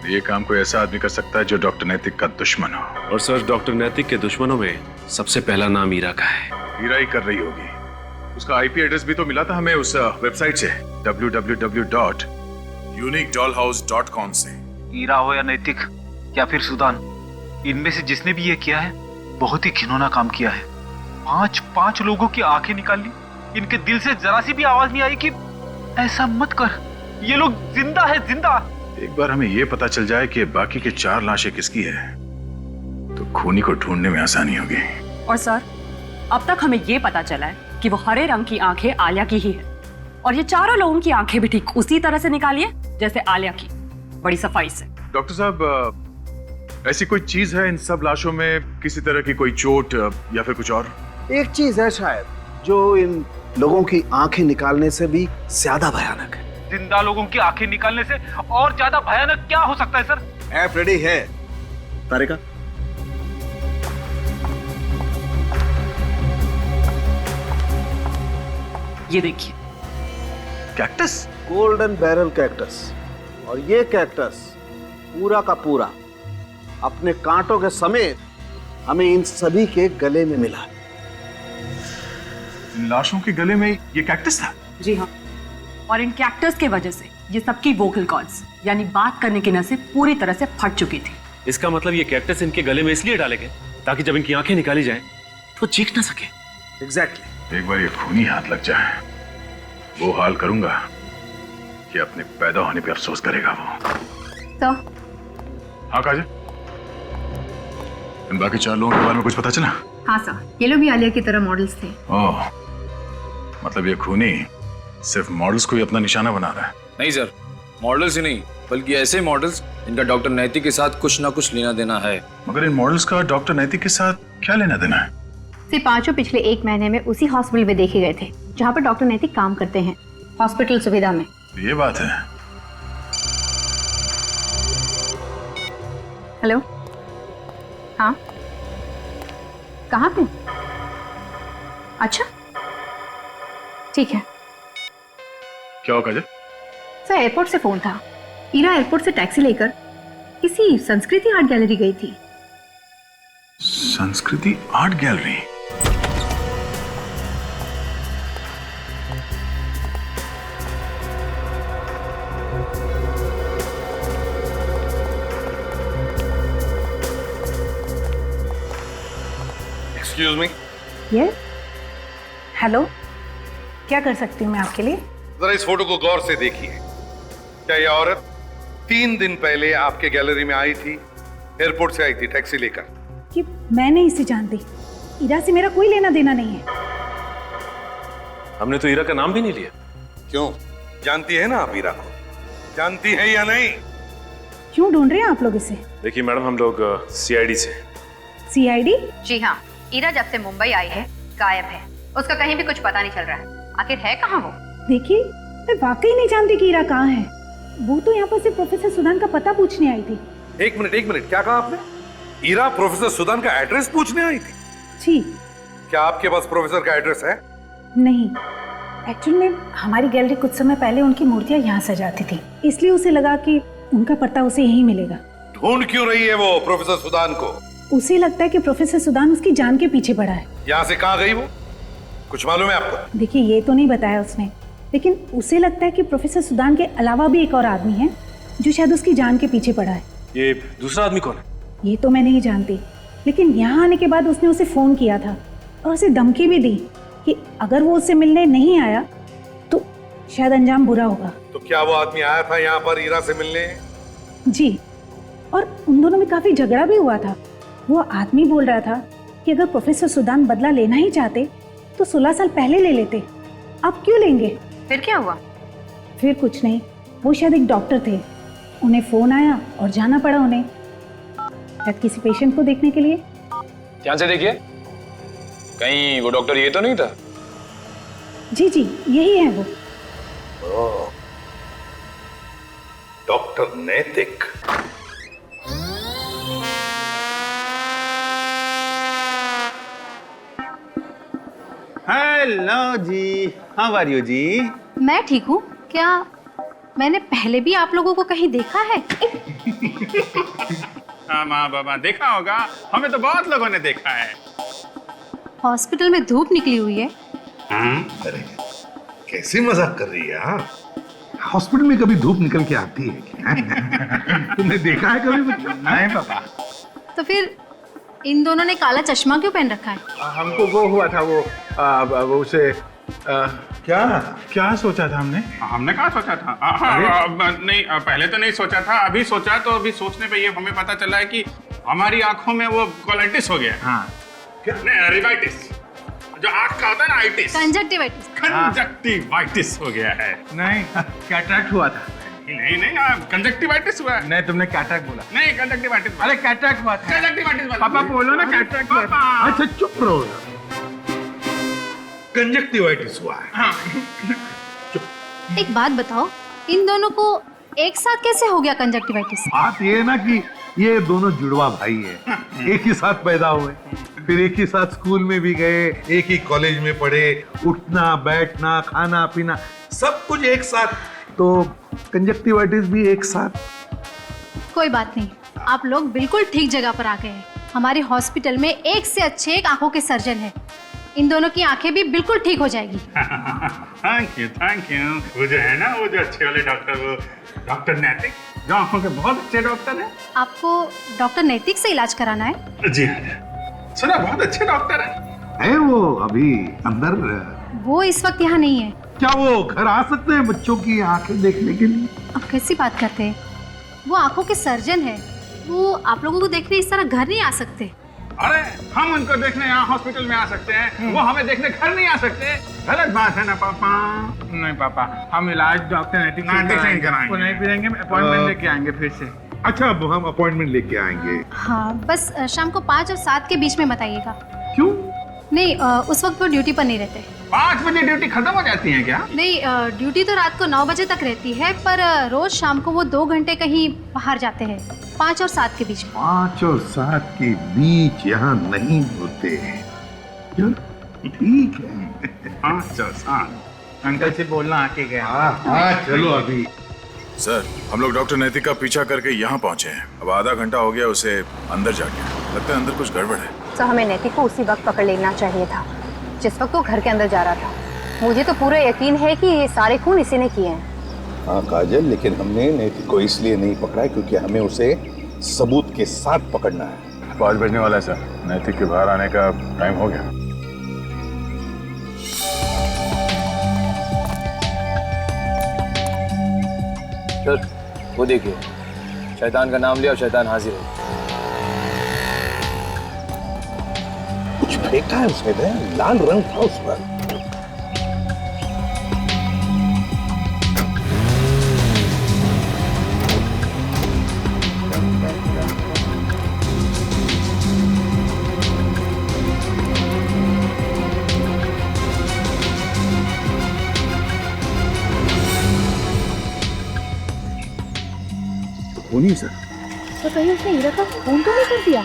ये काम कोई ऐसा आदमी कर सकता है जो डॉक्टर नैतिक का दुश्मन हो। और सर, डॉक्टर नैतिक के दुश्मनों में सबसे पहला नाम ईरा का है। ईरा ही कर रही होगी। उसका आईपी एड्रेस भी तो मिला था हमें उस वेबसाइट से, www.uniquedollhouse.com से। ईरा हो या नैतिक या फिर सुदान, इनमें से जिसने भी ये किया है बहुत ही घिनौना काम किया है। 5 लोगों की आंखें निकाल ली। इनके दिल से जरा सी भी आवाज नहीं आई कि ऐसा मत कर। ये लोग जिंदा है, जिंदा। एक बार हमें ये पता चल जाए कि बाकी के 4 लाशें किसकी है तो खूनी को ढूंढने में आसानी होगी। और सर, अब तक हमें ये पता चला है कि वो हरे रंग की आंखें आलिया की ही है, और ये चारों लोगों की आंखें भी ठीक उसी तरह से निकाली है जैसे आलिया की, बड़ी सफाई से। डॉक्टर साहब, ऐसी कोई चीज है इन सब लाशों में, किसी तरह की कोई चोट या फिर कुछ और? एक चीज है शायद जो इन लोगों की आंखें निकालने से भी ज्यादा भयानक है। जिंदा लोगों की आंखें निकालने से और ज्यादा भयानक क्या हो सकता है सर? ऐप रेडी है तारिका? ये देखिए, कैक्टस, गोल्डन बैरल कैक्टस। और ये कैक्टस पूरा का पूरा अपने कांटों के समेत हमें इन सभी के गले में मिला। इन लाशों के गले में ये कैक्टस था? जी हाँ, और इन कैक्टस के वजह से ये सबकी वोकल कॉर्ड्स यानी बात करने की नसें पूरी तरह से फट चुकी थी। इसका मतलब ये कैक्टस इनके गले में इसलिए डाले गए ताकि जब इनकी आंखें निकाली जाए तो चीख ना सके। एग्जैक्टली। एक बार ये खूनी हाथ लग जाए, वो हाल करूंगा कि अपने पैदा होने पे अफसोस करेगा वो। तो हाँ काजल, इन बाकी 4 लोगों के बारे में कुछ पता चला? हाँ सर, ये लोग भी आलिया की तरह मॉडल्स थे। ओह, मतलब ये खूनी सिर्फ मॉडल्स को ही अपना निशाना बना रहा है। नहीं सर, मॉडल्स ही नहीं बल्कि ऐसे मॉडल्स जिनका डॉक्टर नैतिक के साथ कुछ ना कुछ लेना देना है। मगर इन मॉडल्स का डॉक्टर नैतिक के साथ क्या लेना देना है? से पांचों पिछले 1 महीने में उसी हॉस्पिटल में देखे गए थे जहाँ पर डॉक्टर नैतिक काम करते हैं, हॉस्पिटल सुविधा में। ये बात है। हेलो, हाँ, कहाँ पे? अच्छा, ठीक है। क्या होगा? सर, एयरपोर्ट से फोन था। ईरा एयरपोर्ट से टैक्सी लेकर किसी संस्कृति आर्ट गैलरी गई थी। संस्कृति आर्ट गैलरी? Excuse me. ये हेलो, क्या कर सकती हूँ मैं आपके लिए? जरा इस फोटो को गौर से देखिए। क्या यह औरत 3 दिन पहले आपके गैलरी में आई थी? एयरपोर्ट से आई थी टैक्सी लेकर। कि मैं नहीं इसे जानती। ईरा से मेरा कोई लेना देना नहीं है। हमने तो ईरा का नाम भी नहीं लिया। क्यों? जानती है ना आप ईरा को? जानती है या नहीं? क्यों ढूंढ रहे हैं आप लोग इसे? देखिए मैडम, हम लोग सीआईडी से। सीआईडी? जी हाँ, ईरा जब से मुंबई आई है गायब है। उसका कहीं भी कुछ पता नहीं चल रहा है। आखिर है कहाँ वो? देखिए, मैं वाकई नहीं जानती कि ईरा कहाँ है। वो तो यहाँ पर सिर्फ प्रोफेसर सुदान का पता पूछने आई थी। एक मिनट, क्या कहा आपने? ईरा प्रोफेसर सुदान का एड्रेस पूछने आई थी? जी। क्या आपके पास प्रोफेसर का एड्रेस है? नहीं, एक्चुअल में हमारी गैलरी कुछ समय पहले उनकी मूर्तियां यहाँ सजाती थी, इसलिए उसे लगा कि उनका पता उसे यहीं मिलेगा। ढूंढ क्यों रही है वो प्रोफेसर सुदान को? उसे लगता है कि प्रोफेसर सुदान उसकी जान के पीछे पड़ा है। यहाँ से कहाँ गई वो? कुछ मालूम है आपको? देखिए, ये तो नहीं बताया उसने, लेकिन उसे लगता है कि प्रोफेसर सुदान के अलावा भी एक और आदमी है जो शायद उसकी जान के पीछे पड़ा है। ये दूसरा आदमी कौन है? ये तो मैं नहीं जानती, लेकिन यहाँ आने के बाद उसने उसे फोन किया था और उसे धमकी भी दी कि अगर वो उससे मिलने नहीं आया तो शायद अंजाम बुरा होगा। तो क्या वो आदमी आया था यहाँ पर ईरा से मिलने? जी, और उन दोनों में काफी झगड़ा भी हुआ था। वो आदमी बोल रहा था कि अगर प्रोफेसर सुदान बदला लेना ही चाहते तो 16 साल पहले ले लेते, अब क्यों लेंगे? फिर क्या हुआ? फिर कुछ नहीं, वो शायद एक डॉक्टर थे, उन्हें फोन आया और जाना पड़ा उन्हें, शायद किसी पेशेंट को देखने के लिए। ध्यान से देखिए, कहीं वो डॉक्टर ये तो नहीं था? जी जी, यही है वो। Doctor Naitik. Hello ji, how are you ji? मैं ठीक हूँ। क्या मैंने पहले भी आप लोगों को कहीं देखा है? हाँ माँ बाबा, देखा होगा, हमें तो बहुत लोगों ने देखा है। हॉस्पिटल में धूप निकली हुई है। अरे कैसे मजाक कर रही है? हाँ, हॉस्पिटल में कभी धूप निकल के आती है क्या? तुमने देखा है कभी? नहीं पापा। तो फिर इन दोनों ने काला चश्मा क्यों पहन रखा है? हमको वो हुआ था, वो उसे क्या सोचा था हमने? हमने कहा सोचा था? नहीं, पहले तो नहीं सोचा था, अभी सोचा तो अभी सोचने पे ये हमें पता चला है कि हमारी आंखों में वो कोलाइटिस हो गया है। हाँ। नहीं, रिवाइटिस, जो आंख का होता है ना, आइटिस, कंजक्टिवाइटिस। कंजक्टिवाइटिस हो गया है। नहीं, कैटरैक्ट हुआ था। नहीं, कंजक्टिवाइटिस हुआ है। नहीं, तुमने कैटरैक्ट बोला। नहीं, कंजक्टिवाइटिस। अरे कैटरैक्ट हुआ था। कंजक्टिवाइटिस पापा बोलो ना, कैटरैक्ट हुआ था। अच्छा चुप रहो। कंजक्टिवाइटिस हुआ है। एक बात बताओ, इन दोनों को एक साथ कैसे हो गया कंजक्टिवाइटिस? बात ये है ना कि ये दोनों जुड़वा भाई है, एक ही साथ पैदा हुए, फिर एक ही साथ स्कूल में भी गए, एक ही कॉलेज में पढ़े, उठना बैठना खाना पीना सब कुछ एक साथ, तो कंजक्टिवाइटिस भी एक साथ। कोई बात नहीं, आप लोग बिल्कुल ठीक जगह पर आ गए हैं। हमारे हॉस्पिटल में एक से अच्छे एक आंखों के सर्जन है। इन दोनों की आंखें भी बिल्कुल ठीक हो जाएगी। Thank you, thank you. वो जो है ना, वो जो अच्छे वाले डॉक्टर, वो डॉक्टर नैतिक, जो आंखों के बहुत अच्छे डॉक्टर हैं। आपको डॉक्टर नैतिक से इलाज कराना है? जी हाँ, सुना बहुत अच्छे डॉक्टर है वो अभी अंदर? वो इस वक्त यहाँ नहीं है। क्या वो घर आ सकते हैं बच्चों की आंखें देखने के लिए? आप कैसी बात करते हैं? वो आंखों के सर्जन है, वो आप लोगों को देखने इस तरह घर नहीं आ सकते। अरे हम उनको देखने यहाँ हॉस्पिटल में आ सकते हैं, वो हमें देखने घर नहीं आ सकते। गलत बात है ना पापा। नहीं पापा, हम इलाज डॉक्टर नैतिक से कराएंगे। वो नहीं फिरेंगे, अपॉइंटमेंट लेके आएंगे फिर से। अच्छा, अब हम अपॉइंटमेंट लेके आएंगे। हाँ, बस शाम को 5 और 7 के बीच में बताइएगा। क्यों? नहीं, उस वक्त वो ड्यूटी पर नहीं रहते। 5 बजे ड्यूटी खत्म हो जाती है क्या? नहीं, ड्यूटी तो रात को 9 बजे तक रहती है, पर रोज शाम को वो 2 घंटे कहीं बाहर जाते हैं, 5 और 7 के बीच में। 5 और 7 के बीच यहाँ नहीं होते। ठीक है। 5 और 7 अंकल से बोलना आके गया। हाँ, चलो अभी। सर, हम लोग डॉक्टर नैतिक का पीछा करके यहाँ पहुँचे हैं। अब आधा घंटा हो गया उसे अंदर जाके। लगता है अंदर कुछ गड़बड़ है। तो हमें नैतिक को उसी वक्त पकड़ लेना चाहिए था जिस वक्त वो घर के अंदर जा रहा था। मुझे तो पूरा यकीन है कि ये सारे खून इसी ने किए हैं। हाँ काजल, लेकिन हमने नैतिक को इसलिए नहीं पकड़ा है क्योंकि हमें उसे सबूत के साथ पकड़ना है। 5 बजने वाला है सर, नैतिक के बाहर आने का टाइम हो गया। सर, वो देखिए, शैतान का नाम लिया और शैतान हाजिर हो। कुछ फेंका है उसने, लाल रंग था उस पर। खूनी सर। तो कहीं उसने हीरा का खून तो नहीं कर दिया?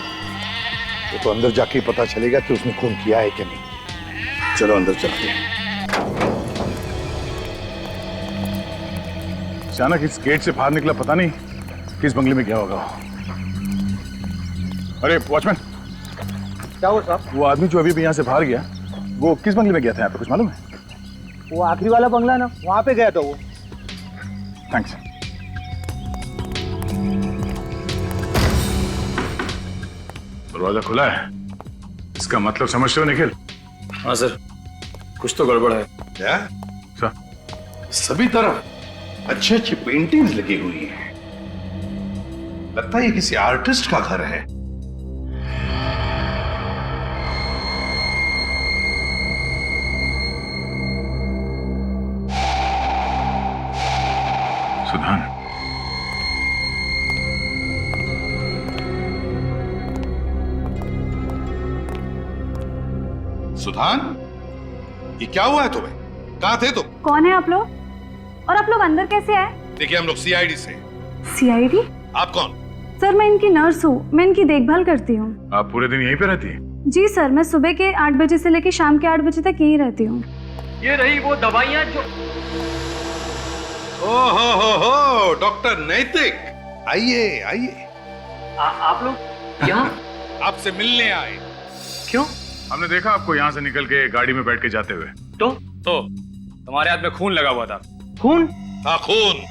वो तो अंदर जाके पता चलेगा कि उसने खून किया है कि नहीं। चलो अंदर चलते हैं। अचानक इस गेट से बाहर निकला, पता नहीं किस बंगले में गया होगा। अरे वॉचमैन, क्या हुआ साहब? वो आदमी जो अभी भी यहाँ से बाहर गया, वो किस बंगले में गया था? यहाँ पे कुछ मालूम है? वो आखिरी वाला बंगला ना, वहाँ पे गया था वो। थैंक्स। दरवाजा खुला है, इसका मतलब समझते हो निखिल? हाँ सर, कुछ तो गड़बड़ है। क्या सर? सभी तरफ अच्छी अच्छी पेंटिंग्स लगी हुई हैं। लगता है ये किसी आर्टिस्ट का घर है। सुधान, सुधान, ये क्या हुआ है तुम्हें? कहाँ थे तुम? कौन है आप लोग? और आप लोग अंदर कैसे आए? देखिए, हम लोग सीआईडी से। सीआईडी? आप कौन? सर, मैं इनकी नर्स हूँ, मैं इनकी देखभाल करती हूँ। आप पूरे दिन यहीं पे रहती हैं? जी सर, मैं सुबह के 8 बजे से लेकर शाम के 8 बजे तक यहीं रहती हूँ। ये रही वो दवाइयाँ जो... हो डॉक्टर नैतिक, आइए आइए। आप लोग यहाँ? आपसे मिलने आए। क्यों? हमने देखा आपको यहाँ से निकल के गाड़ी में बैठ के जाते हुए। तो तुम्हारे हाथ में खून लगा हुआ था। खून? हाँ, खून।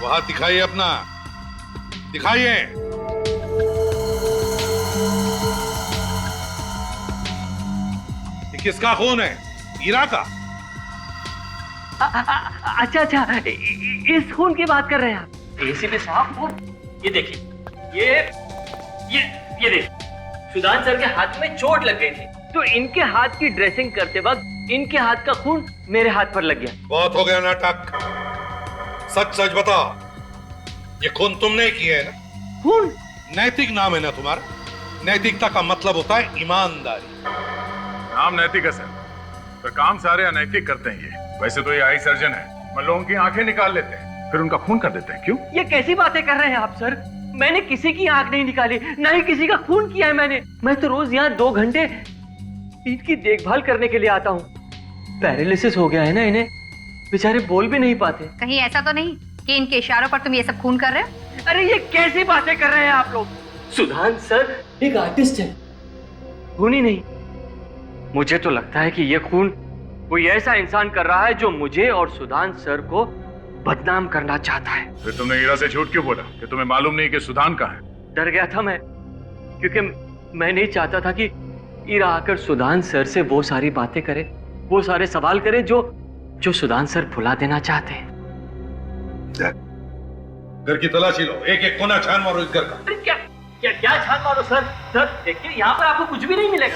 वो हाथ दिखाइए अपना, दिखाइए। ये किसका खून है? हीरा का? अच्छा, इस खून की बात कर रहे हैं आप? एसीपी साहब, वो ये देखिए, ये देखिए, सुधान सर के हाथ में चोट लग गई थी, तो इनके हाथ की ड्रेसिंग करते वक्त इनके हाथ का खून मेरे हाथ पर लग गया। बहुत हो गया नाटक, सच सच बताओ, ये खून तुमने किया है ना? खून? नैतिक नाम है ना तुम्हारा? नैतिकता का मतलब होता है ईमानदारी। नाम नैतिक है सर, पर काम सारे अनैतिक करते हैं ये। वैसे तो ये आई सर्जन है, पर लोगों की आंखें निकाल लेते हैं, फिर उनका खून कर देते हैं। क्यों? ये कैसी बातें कर रहे हैं आप सर? मैंने किसी की आंख नहीं निकाली, ना ही किसी का खून किया है मैंने। मैं तो रोज यहाँ 2 घंटे इनकी देखभाल करने के लिए आता हूँ। पैरालिसिस हो गया है ना इन्हें, बेचारे बोल भी नहीं पाते। कहीं ऐसा तो नहीं कि इनके इशारों पर तुम ये सब खून कर रहे हो? अरे ये कैसी बातें कर रहे हैं आप लोग? सुधान सर एक आर्टिस्ट है, खून ही नहीं। मुझे तो लगता है कि ये खून कोई ऐसा इंसान कर रहा है जो मुझे और सुधान सर को बदनाम करना चाहता है। फिर तुमने हीरा से झूठ क्यों बोला कि तुम्हें मालूम नहीं कि सुधान कहाँ है? डर गया था मैं, क्योंकि मैं नहीं चाहता था कि हीरा आकर सुधान सर से वो सारी बातें करे, वो सारे सवाल करे जो सुधान सर भुला देना चाहते हैं। घर की तलाशी लो, एक एक कोना छान मारो इस घर का। अरे क्या क्या छान मारो सर। सर देखिए यहाँ पर आपको कुछ भी नहीं मिलेगा।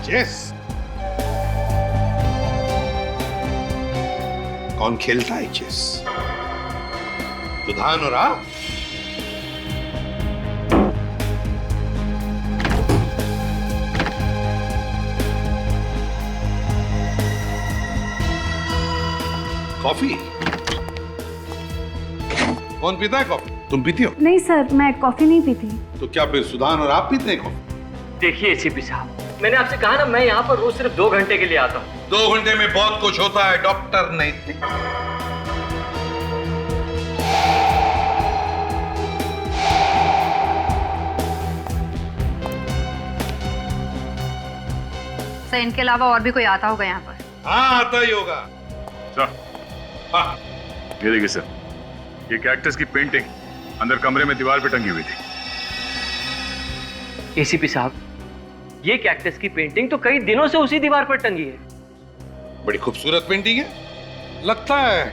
चेस कौन खेलता है चेस? सुधान और आप? कॉफी कौन पीता है कॉफी? तुम पीती हो? नहीं सर, मैं कॉफी नहीं पीती। तो क्या फिर सुधान और आप पीते हैं कॉफी? देखिए एसीपी साहब, मैंने आपसे कहा ना मैं यहाँ पर रोज सिर्फ 2 घंटे के लिए आता हूँ। 2 घंटे में बहुत कुछ होता है डॉक्टर नैतिक। सर इनके अलावा और भी कोई आता होगा यहाँ पर? हाँ आता ही होगा। हाँ, ये देखिए सर, ये कैक्टस की पेंटिंग अंदर कमरे में दीवार पे टंगी हुई थी। एसीपी साहब, ये कैक्टस की पेंटिंग तो कई दिनों से उसी दीवार पर टंगी है। बड़ी खूबसूरत पेंटिंग है। लगता है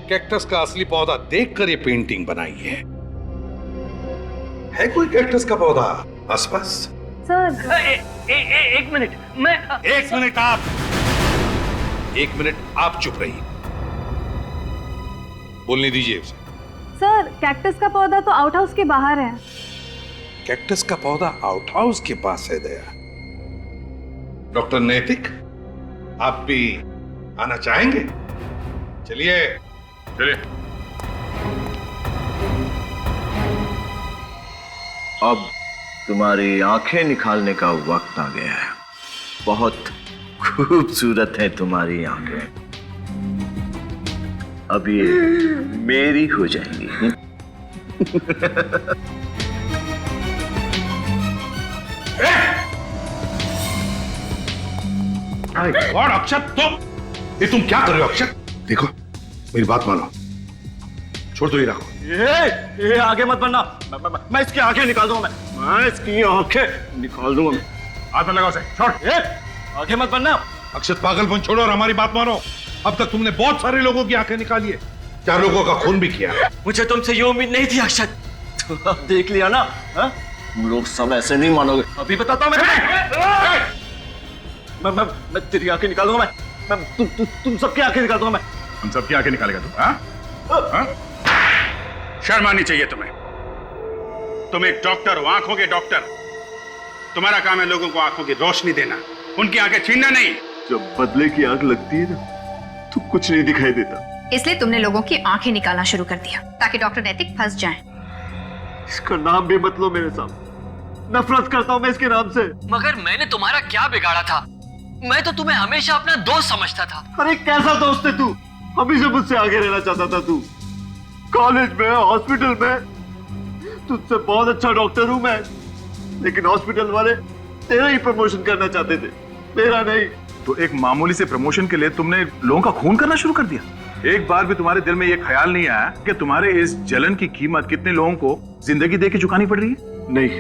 कैक्टस का असली पौधा देखकर ये पेंटिंग बनाई है कोई कैक्टस का पौधा आसपास? सर एक मिनट, मैं 1 मिनट आप 1 मिनट आप चुप रहिए, बोलने दीजिए उसे। सर कैक्टस का पौधा तो आउट हाउस के बाहर है। कैक्टस का पौधा आउट हाउस के पास है दया। डॉक्टर नैतिक, आप भी आना चाहेंगे? चलिए चलिए। अब तुम्हारी आंखें निकालने का वक्त आ गया है। बहुत खूबसूरत है तुम्हारी आंखें, अब ये मेरी हो जाएंगी। और अक्षत, ये तुम क्या कर रहे हो अक्षत? देखो मेरी बात मानो, छोड़ दो ये रखो। ये आगे मत बढ़ना, मैं इसकी आंखें निकाल दूंगा। मैं इसकी आंखें निकाल दूंगा। हाथ में लगाओ से, छोड़। आगे मत बढ़ना। अक्षत पागलपन छोड़ो और हमारी बात मानो। अब तक तुमने बहुत सारे लोगों की आंखें निकाली है, 4 लोगों का खून भी किया। मुझे तुमसे ये उम्मीद नहीं थी अक्षत। तो अब देख लिया ना, तुम लोग सब ऐसे नहीं मानोगे। अभी बताता हूं मैं तेरी आंखें निकाल दूंगा। मैं तुम सबकी आंखें निकाल दूंगा। मैं हम सबकी आंखें निकालेगा तू? हाँ? शर्म आनी चाहिए तुम्हें। तुम एक डॉक्टर हो, आंखों के डॉक्टर। तुम्हारा काम है लोगों को आंखों की रोशनी देना, उनकी आंखें छीनना नहीं। जब बदले की आंख लगती है ना तो कुछ नहीं दिखाई देता। इसलिए तुमने लोगों की आंखें निकालना शुरू कर दिया ताकि डॉक्टर नैतिक फंस जाएं। इसका नाम भी मत लो मेरे सामने, नफरत करता हूं मैं इसके नाम से। मगर मैंने तुम्हारा क्या बिगाड़ा था? मैं तो तुम्हें हमेशा अपना दोस्त समझता था। अरे कैसा दोस्त है तू? हमेशा मुझसे आगे रहना चाहता था तू। कॉलेज में, हॉस्पिटल में तुझसे बहुत अच्छा डॉक्टर हूं मैं, लेकिन हॉस्पिटल वाले तेरा ही प्रमोशन करना चाहते थे, मेरा नहीं। तो एक मामूली से प्रमोशन के लिए तुमने लोगों का खून करना शुरू कर दिया? एक बार भी तुम्हारे दिल में यह ख्याल नहीं आया कि तुम्हारे इस जलन की कीमत कितने लोगों को जिंदगी देके चुकानी पड़ रही है? नहीं,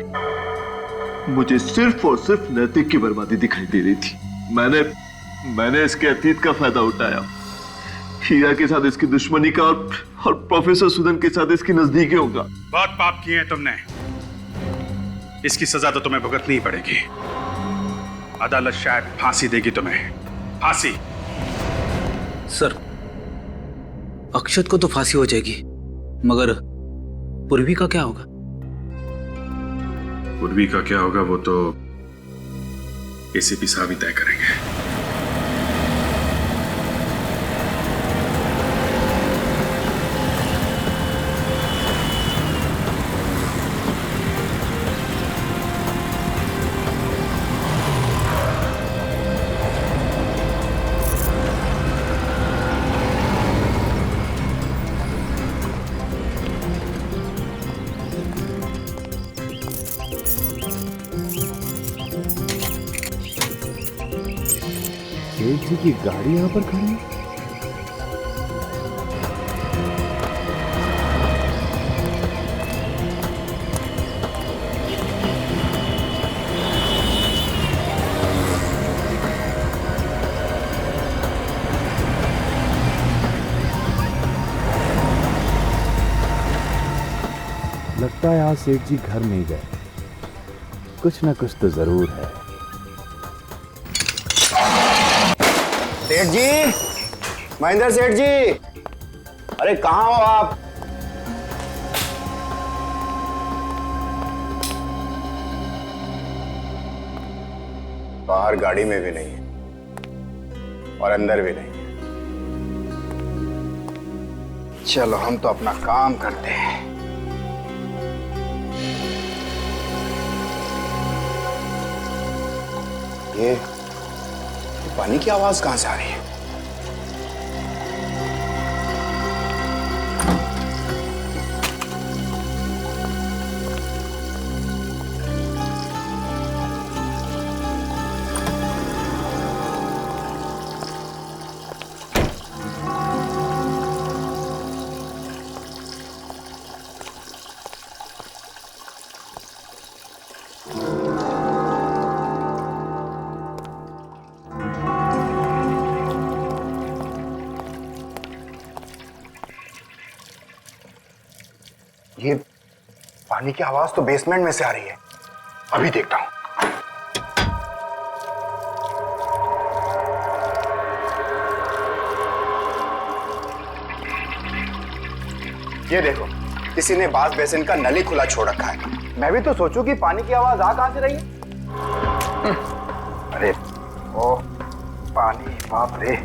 मुझे सिर्फ और सिर्फ नैतिक की बर्बादी दिखाई दे रही थी। मैंने इसके अतीत का फायदा उठाया, हीरा के साथ इसकी दुश्मनी का और प्रोफेसर सुदन के साथ इसकी नजदीकियों का। बहुत पाप किए हैं तुमने, इसकी सजा तो तुम्हें भुगतनी ही पड़ेगी। अदालत शायद फांसी देगी तुम्हें, फांसी। सर, अक्षत को तो फांसी हो जाएगी, मगर पूर्वी का क्या होगा? पूर्वी का क्या होगा वो तो एसीपी साहब ही तय करेंगे। जी की गाड़ी यहाँ पर खड़ी है। लगता है आज सेठ जी घर नहीं गए। कुछ ना कुछ तो जरूर है। सेठ जी, महेंद्र सेठ जी, अरे कहाँ हो आप? बाहर गाड़ी में भी नहीं है और अंदर भी नहीं है। चलो हम तो अपना काम करते हैं। ये पानी की आवाज कहां से आ रही है? ये पानी की आवाज तो बेसमेंट में से आ रही है। अभी देखता हूं। ये देखो, किसी ने बाथ बेसिन का नली खुला छोड़ रखा है। मैं भी तो सोचूं कि पानी की आवाज आ कहां से रही है। अरे ओ पानी, बाप रे।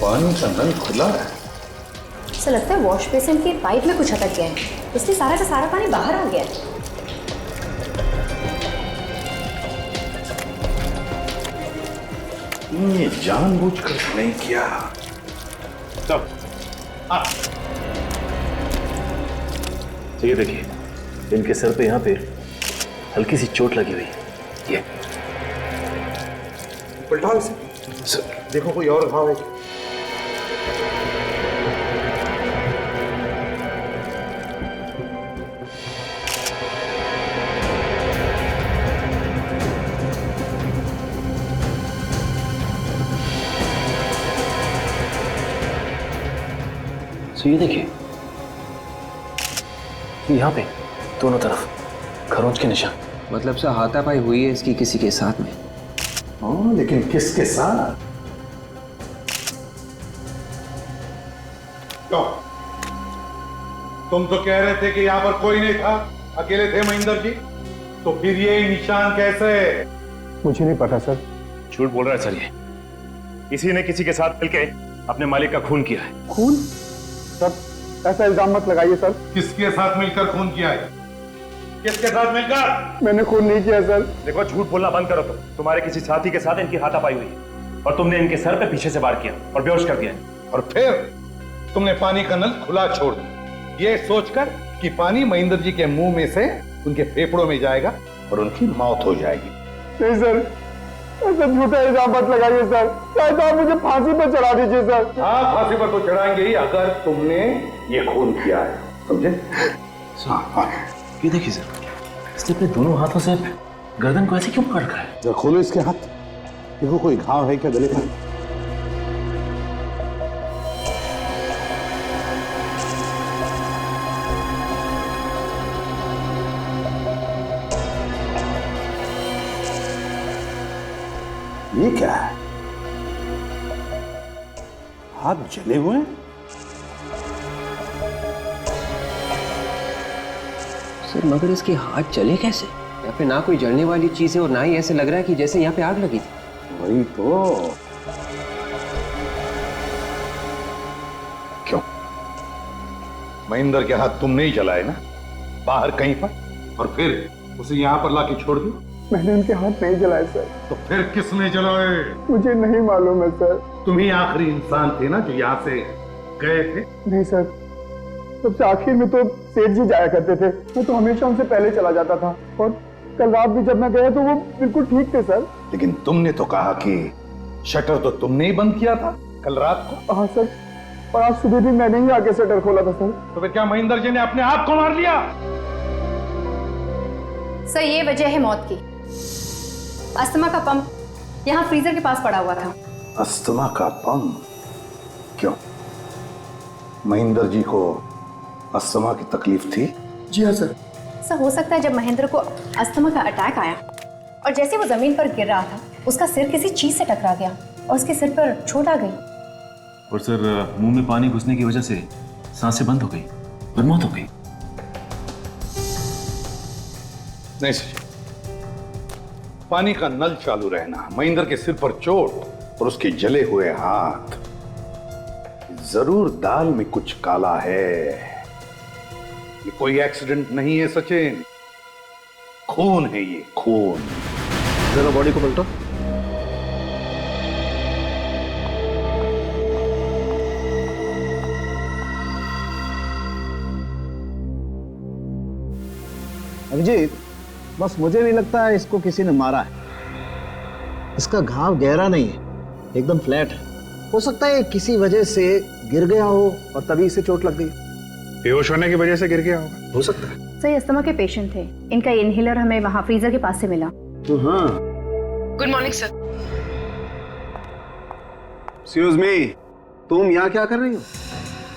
पानी का नल खुला है। ऐसा लगता है वॉश बेसिन के पाइप में कुछ अटक गया है, इसलिए सारा का सारा पानी बाहर आ गया है। ये जानबूझकर नहीं किया। तब ये देखिए, इनके सर पे यहाँ पे हल्की सी चोट लगी हुई है। ये पलटाओ इसे, देखो कोई और घाव है। तो ये देखिए, यहाँ पे दोनों तरफ खरोंच के निशान। मतलब से हाथापाई हुई है इसकी किसी के साथ में। हाँ, लेकिन किसके साथ? तुम तो कह रहे थे कि यहाँ पर कोई नहीं था, अकेले थे महेंद्र जी, तो फिर ये निशान कैसे? मुझे नहीं पता सर। झूठ बोल रहा है सर। ये किसी ने किसी के साथ मिलके अपने मालिक का खून किया है। खून? सर ऐसा इल्जाम मत लगाइए सर। किसके साथ मिलकर खून किया है? किसके साथ मिलकर? मैंने खून नहीं किया सर। देखो, झूठ बोलना बंद करो। तुम्हारे किसी साथी के साथ इनकी हाथापाई हुई है और तुमने इनके सर पे पीछे से वार किया और बेहोश कर दिया। और फिर तुमने पानी का नल खुला छोड़ दिया, ये सोचकर कि पानी महेंद्र जी के मुंह में से उनके फेफड़ों में जाएगा और उनकी मौत हो जाएगी। नहीं सर, ऐसा झूठा इल्जाम मत लगाइए सर। शायद आप मुझे फांसी पर चढ़ा दीजिए सर। हाँ, फांसी पर तो चढ़ाएंगे ही अगर तुमने ये खून किया है, समझे? ये देखिए सर, इसने अपने दोनों हाथों से गर्दन को ऐसे क्यों पकड़ रखा है? जरा खोलो इसके हाथ, देखो कोई घाव है क्या गले पर? ये क्या है? हाथ जले हुए हैं? सर मगर इसके हाथ जले कैसे? यहाँ पे ना कोई जलने वाली चीज है और ना ही ऐसे लग रहा है कि जैसे यहाँ पे आग लगी थी। वही तो। क्यों? महेंद्र के हाथ तुमने ही जलाए ना, बाहर कहीं पर, और फिर उसे यहाँ पर लाके छोड़ दिया। मैंने उनके हाथ नहीं जलाए सर। तो फिर किसने जलाए? मुझे नहीं मालूम है सर। तुम ही आखिरी इंसान थे ना जो यहाँ से गए थे? नहीं सर, सबसे आखिर में तो सेठ जी जाया करते थे, मैं तो हमेशा उनसे पहले चला जाता था। और कल रात भी जब मैं गया तो वो बिल्कुल ठीक थे सर। लेकिन तुमने तो कहा कि शटर तो तुमने ही बंद किया था कल रात को। हाँ सर, और आज सुबह भी मैंने ही आके शटर खोला था सर। तो फिर क्या महेंद्र जी ने अपने आप को मार लिया? सर ये वजह है मौत की। अस्थमा का पंप यहाँ फ्रीजर के पास पड़ा हुआ था। अस्थमा का पंप? क्यों, महेंद्र जी को अस्थमा की तकलीफ थी? जी हाँ सर। सर हो सकता है जब महेंद्र को अस्थमा का अटैक आया और जैसे वो जमीन पर गिर रहा था उसका सिर किसी चीज से टकरा गया और उसके सिर पर चोट आ गई। और सर मुंह में पानी घुसने की वजह से सांसें बंद हो गई और मौत हो गई। नहीं सर, पानी का नल चालू रहना, महेंद्र के सिर पर चोट और उसके जले हुए हाथ, जरूर दाल में कुछ काला है। ये कोई एक्सीडेंट नहीं है सचिन, खून है ये, खून। जरा बॉडी को पलटो। अभिजीत, बस मुझे नहीं लगता है इसको किसी ने मारा है। इसका घाव गहरा नहीं है, एकदम फ्लैट है। हो सकता है किसी वजह से गिर गया हो और तभी इसे चोट लग गई। बेहोश होने की वजह से गिर गया होगा। हो सकता है। सर अस्थमा के पेशेंट थे, इनका इनहेलर हमें वहाँ फ्रीजर के पास से मिला। हाँ। Good morning sir. Excuse me, तुम यहाँ क्या कर रही हो?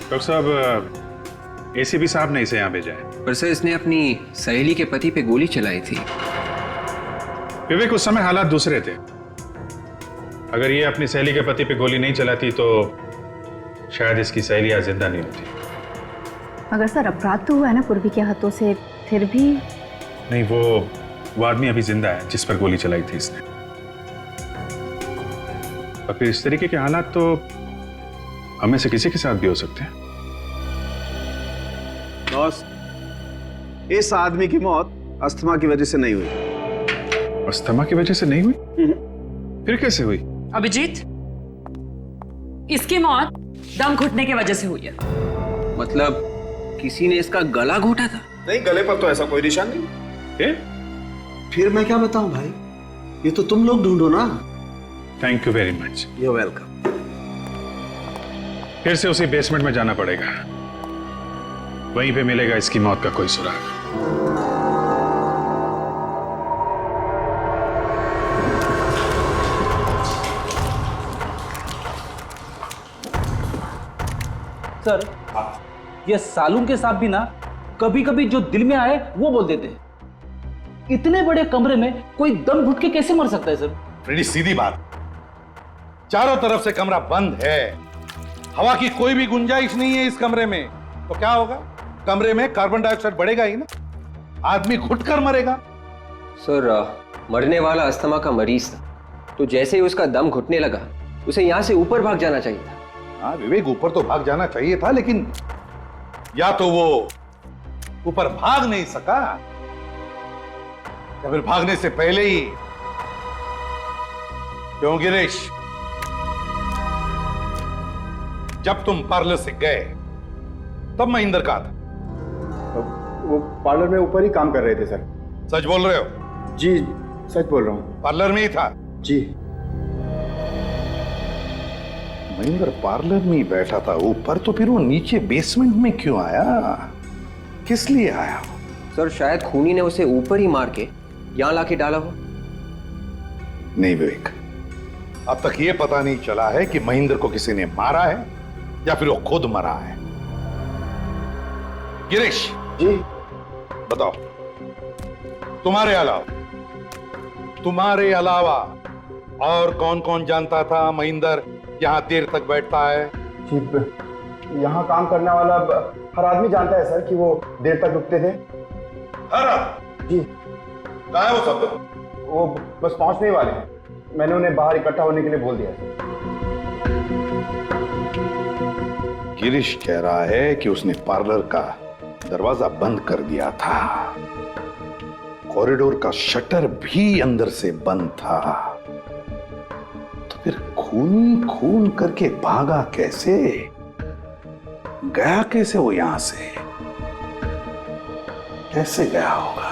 डॉक्टर साहब, एसीपी साहब ने इसे यहाँ भेजा है। पर सर इसने अपनी सहेली के पति पे गोली चलाई थी। विवेक, उस समय हालात दूसरे थे। अगर ये अपनी सहेली के पति पे गोली नहीं चलाती तो शायद इसकी सहेली आज जिंदा नहीं होती। मगर सर अपराध तो हुआ है ना पूर्वी के हाथों से, फिर भी। नहीं, वो आदमी अभी जिंदा है जिस पर गोली चलाई थी इसने। और फिर इस तरीके के हालात तो हमें से किसी के साथ भी हो सकते हैं। बॉस, इस आदमी की मौत अस्थमा की वजह से नहीं हुई। अस्थमा की वजह से नहीं हुई? फिर कैसे हुई? अभिजीत, इसकी मौत दम घुटने की वजह से हुई है। मतलब किसी ने इसका गला घोटा था? नहीं, गले पर तो ऐसा कोई निशान नहीं। फिर मैं क्या बताऊं भाई, ये तो तुम लोग ढूंढो ना। Thank you very much. You welcome. फिर से उसी बेसमेंट में जाना पड़ेगा, वहीं पे मिलेगा इसकी मौत का कोई सुराग। सर, ये सालून के साहब भी ना कभी कभी जो दिल में आए वो बोल देते हैं। इतने बड़े कमरे में कोई दम घुट के कैसे मर सकता है सर? फ्रेडी, सीधी बात, चारों तरफ से कमरा बंद है, हवा की कोई भी गुंजाइश नहीं है इस कमरे में, तो क्या होगा? कमरे में कार्बन डाइऑक्साइड बढ़ेगा ही ना, आदमी घुटकर मरेगा। सर, मरने वाला अस्थमा का मरीज था, तो जैसे ही उसका दम घुटने लगा उसे यहाँ से ऊपर भाग जाना चाहिए था। हाँ विवेक, ऊपर तो भाग जाना चाहिए था, लेकिन या तो वो ऊपर भाग नहीं सका या फिर भागने से पहले ही। क्यों गिरीश, जब तुम पार्लर से गए तब महेंद्र कहाँ था? वो पार्लर में ऊपर ही काम कर रहे थे सर। सच बोल रहे हो? जी सच बोल रहा हूँ। पार्लर में ही था? जी। महेंद्र पार्लर में ही बैठा था ऊपर, तो फिर वो नीचे बेसमेंट में क्यों आया? किस लिए आया? सर शायद खूनी ने उसे ऊपर ही मार के यहां लाके डाला हो। नहीं विवेक, अब तक ये पता नहीं चला है कि महेंद्र को किसी ने मारा है या फिर वो खुद मरा है। गिरीश जी बताओ, तुम्हारे अलावा और कौन कौन जानता था महेंद्र यहाँ देर तक बैठता है? जी, यहाँ काम करने वाला हर आदमी जानता है सर कि वो देर तक रुकते थे। हर आदमी? जी। कहाँ है वो सब लोग? वो बस पहुंचने वाले हैं, मैंने उन्हें बाहर इकट्ठा होने के लिए बोल दिया। गिरीश कह रहा है कि उसने पार्लर का दरवाजा बंद कर दिया था। कॉरिडोर का शटर भी अंदर से बंद था, तो फिर खून खून करके भागा कैसे? गया कैसे वो यहां से? कैसे गया होगा?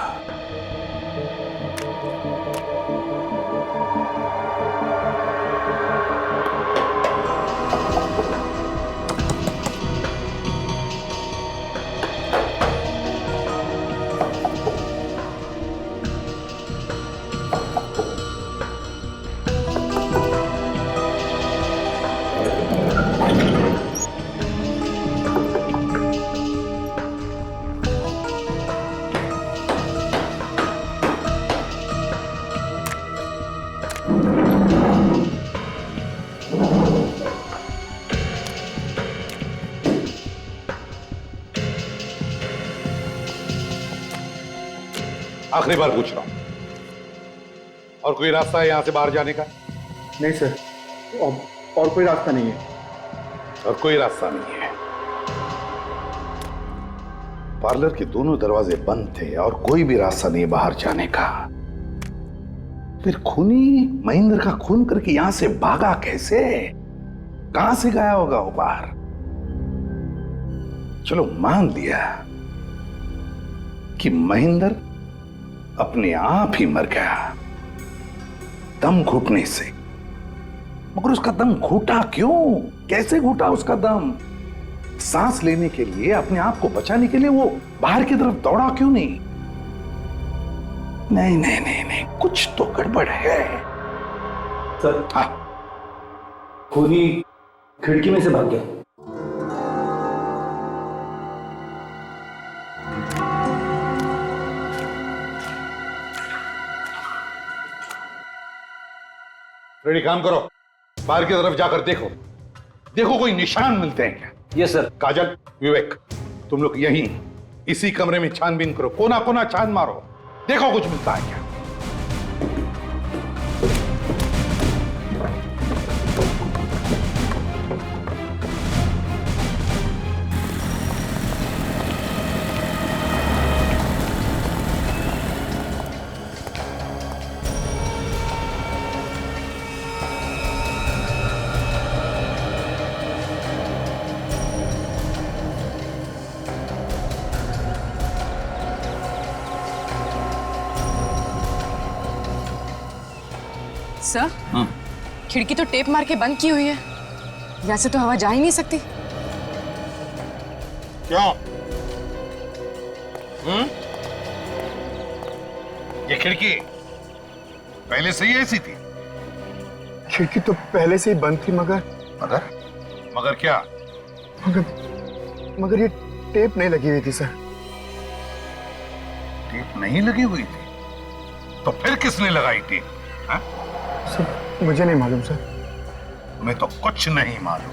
आखिरी बार पूछ रहा हूं, और कोई रास्ता है यहां से बाहर जाने का? नहीं सर, और कोई रास्ता नहीं है। और कोई रास्ता नहीं है। पार्लर के दोनों दरवाजे बंद थे और कोई भी रास्ता नहीं बाहर जाने का। फिर खूनी महेंद्र का खून करके यहां से भागा कैसे? कहां से गया होगा वो बाहर? चलो मान लिया कि महेंद्र अपने आप ही मर गया दम घुटने से, मगर उसका दम घुटा क्यों? कैसे घुटा उसका दम? सांस लेने के लिए, अपने आप को बचाने के लिए वो बाहर की तरफ दौड़ा क्यों नहीं? नहीं नहीं नहीं नहीं, कुछ तो गड़बड़ है सर। हाँ, खूनी खिड़की में से भाग गया। रेडी, काम करो, बाहर की तरफ जाकर देखो, देखो कोई निशान मिलते हैं क्या? Yes sir. काजल, विवेक, तुम लोग यहीं इसी कमरे में छानबीन करो, कोना कोना छान मारो, देखो कुछ मिलता है क्या? सर, खिड़की तो टेप मार के बंद की हुई है, वैसे तो हवा जा ही नहीं सकती। क्यों? ये खिड़की पहले से ही ऐसी थी? खिड़की तो पहले से ही बंद थी, मगर मगर क्या? मगर ये टेप नहीं लगी हुई थी सर। टेप नहीं लगी हुई थी? तो फिर किसने लगाई टेप? हाँ? सर मुझे नहीं मालूम सर। तुम्हें तो कुछ नहीं मालूम।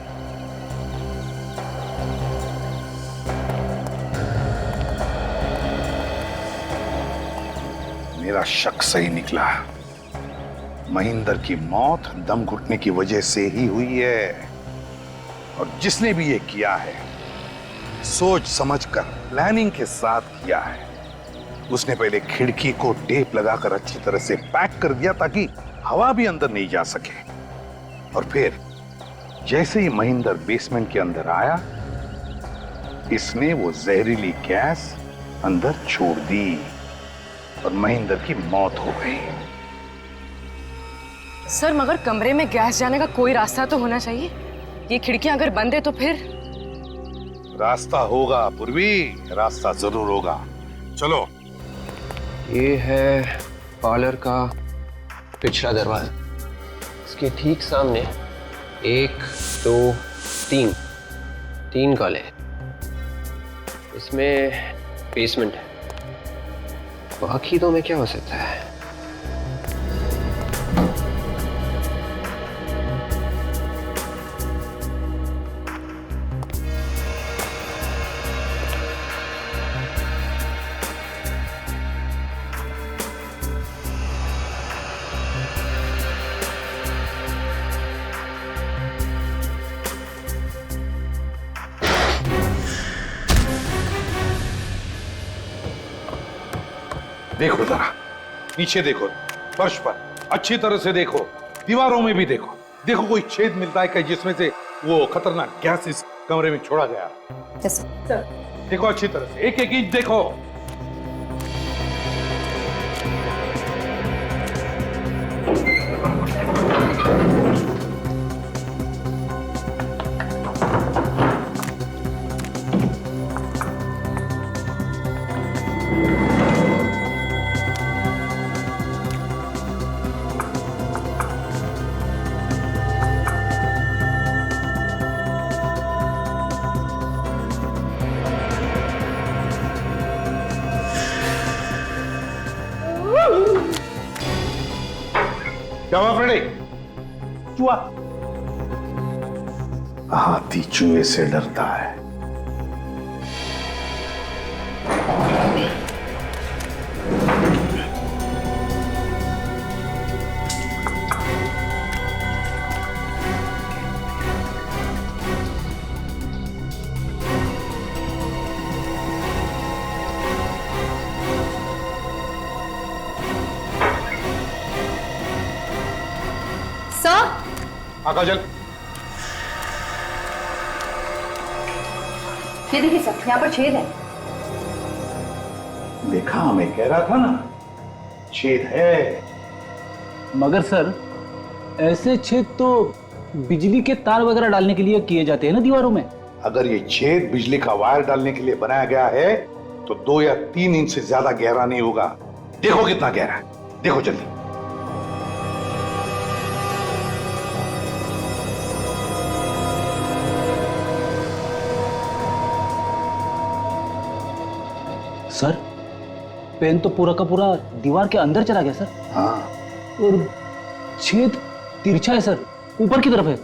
मेरा शक सही निकला, महेंद्र की मौत दम घुटने की वजह से ही हुई है, और जिसने भी ये किया है सोच समझकर प्लानिंग के साथ किया है। उसने पहले खिड़की को टेप लगाकर अच्छी तरह से पैक कर दिया ताकि हवा भी अंदर नहीं जा सके, और फिर जैसे ही महेंद्र बेसमेंट के अंदर आया, इसने वो जहरीली गैस अंदर छोड़ दी और महेंद्र की मौत हो गई। सर मगर कमरे में गैस जाने का कोई रास्ता तो होना चाहिए। ये खिड़कियां अगर बंद है तो फिर? रास्ता होगा पूर्वी, रास्ता जरूर होगा। चलो। ये है पार्लर का पिछला दरवाजा। इसके ठीक सामने 1, 2, 3 कॉले। इसमें बेसमेंट है। बाकी दो में क्या हो सकता है? देखो जरा, नीचे देखो, फर्श पर अच्छी तरह से देखो, दीवारों में भी देखो। देखो कोई छेद मिलता है क्या जिसमें से वो खतरनाक गैस इस कमरे में छोड़ा गया? देखो अच्छी तरह से, एक एक इंच देखो। क्या हुआ फ्रेडी? चूहा। हाथी चूहे से डरता है। काजल, ये देखिए सर, यहाँ पर छेद है। देखा, मैं कह रहा था ना, छेद है। मगर सर, ऐसे छेद तो बिजली के तार वगैरह डालने के लिए किए जाते हैं ना दीवारों में। अगर ये छेद बिजली का वायर डालने के लिए बनाया गया है तो 2 या 3 इंच से ज्यादा गहरा नहीं होगा। देखो कितना गहरा है, देखो जल्दी। सर, पेन तो पूरा का पूरा दीवार के अंदर चला गया सर। हाँ। और छेद तिरछा है सर, ऊपर की तरफ है।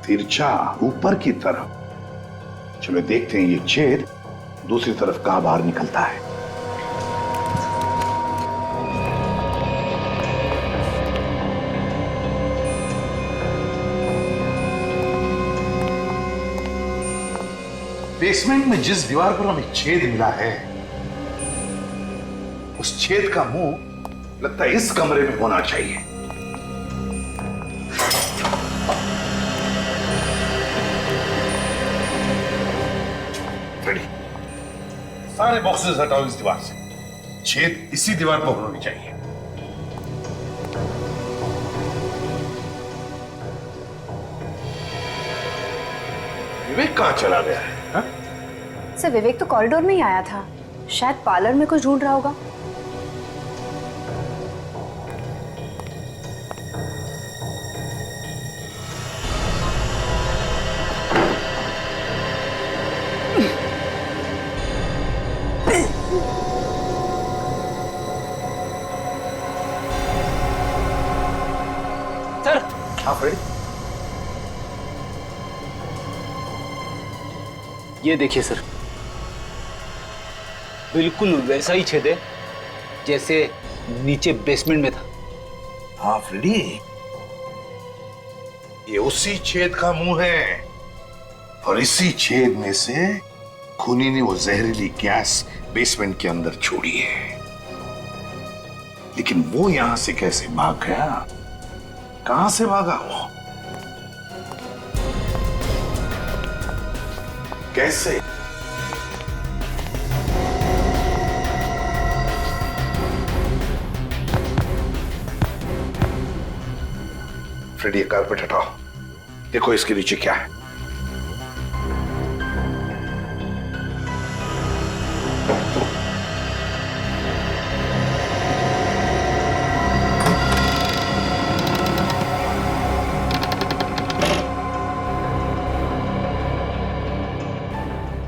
तिरछा ऊपर की तरफ? चलो देखते हैं ये छेद दूसरी तरफ कहां बाहर निकलता है। बेसमेंट में जिस दीवार पर हमें छेद मिला है, उस छेद का मुंह लगता है इस कमरे में होना चाहिए। रेडी, सारे बॉक्सेस हटाओ इस दीवार से। छेद इसी दीवार पर होनी चाहिए। विवेक कहां चला गया है? सर, विवेक तो कॉरिडोर में ही आया था, शायद पार्लर में कुछ ढूंढ रहा होगा। सर। हाँ फ्रेडी, ये देखिए सर, बिल्कुल वैसा ही छेद है जैसे नीचे बेसमेंट में था। हाँ फ्रेडी, ये उसी छेद का मुंह है और इसी छेद में से खूनी ने वो जहरीली गैस बेसमेंट के अंदर छोड़ी है। लेकिन वो यहां से कैसे भाग गया? कहां से भागा वो? कैसे? फ्रेडी, ये कारपेट हटाओ, देखो इसके नीचे क्या है।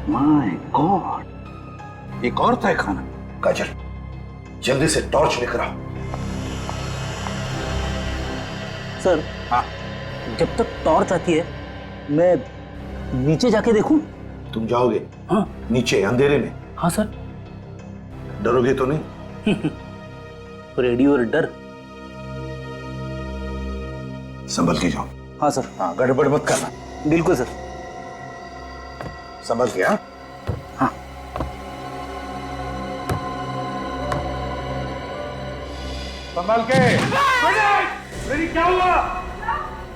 माय गॉड, एक और तय खाना। काजल, जल्दी से टॉर्च लेकर आओ। सर, हाँ, जब तक टॉर्च आती है मैं नीचे जाके देखूं? तुम जाओगे? हाँ। नीचे अंधेरे में? हाँ सर। डरोगे तो नहीं? रेडियो और डर। संभल के जाओ। हाँ सर। हाँ, गड़बड़ मत करना। बिल्कुल सर। संभल के। हाँ। संभाल के। फ्रेडी क्या हुआ?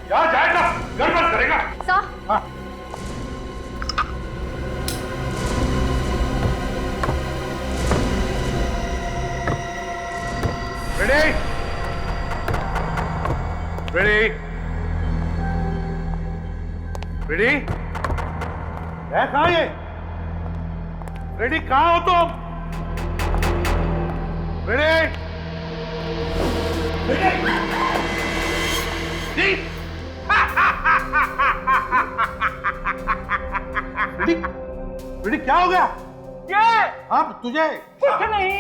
क्या जाएगा? गड़बड़ करेगा। सर। हाँ। फ्रेडी, फ्रेडी, फ्रेडी, है कहाँ ये? फ्रेडी कहाँ हो तुम? फ्रेडी, फ्रेडी, फ्रेडी क्या हो गया? अब तुझे कुछ नहीं।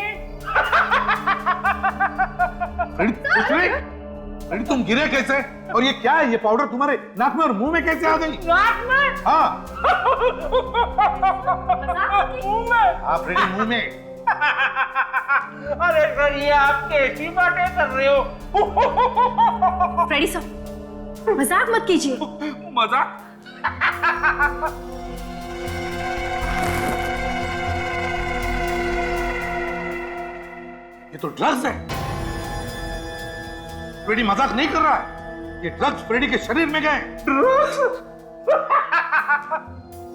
फ्रेडी कुछ नहीं? फ्रेडी तुम गिरे कैसे? और ये क्या है? ये पाउडर तुम्हारे नाक में और मुंह में कैसे आ गई? नाक में? हाँ। मुंह में? हाँ फ्रेडी मुंह में। अरे सर ये आप कैसी बातें कर रहे हो? फ्रेडी सर मजाक मत कीजिए। मजाक? ये तो ड्रग्स है। फ्रेडी मजाक नहीं कर रहा है। ये ड्रग्स फ्रेडी के शरीर में गए।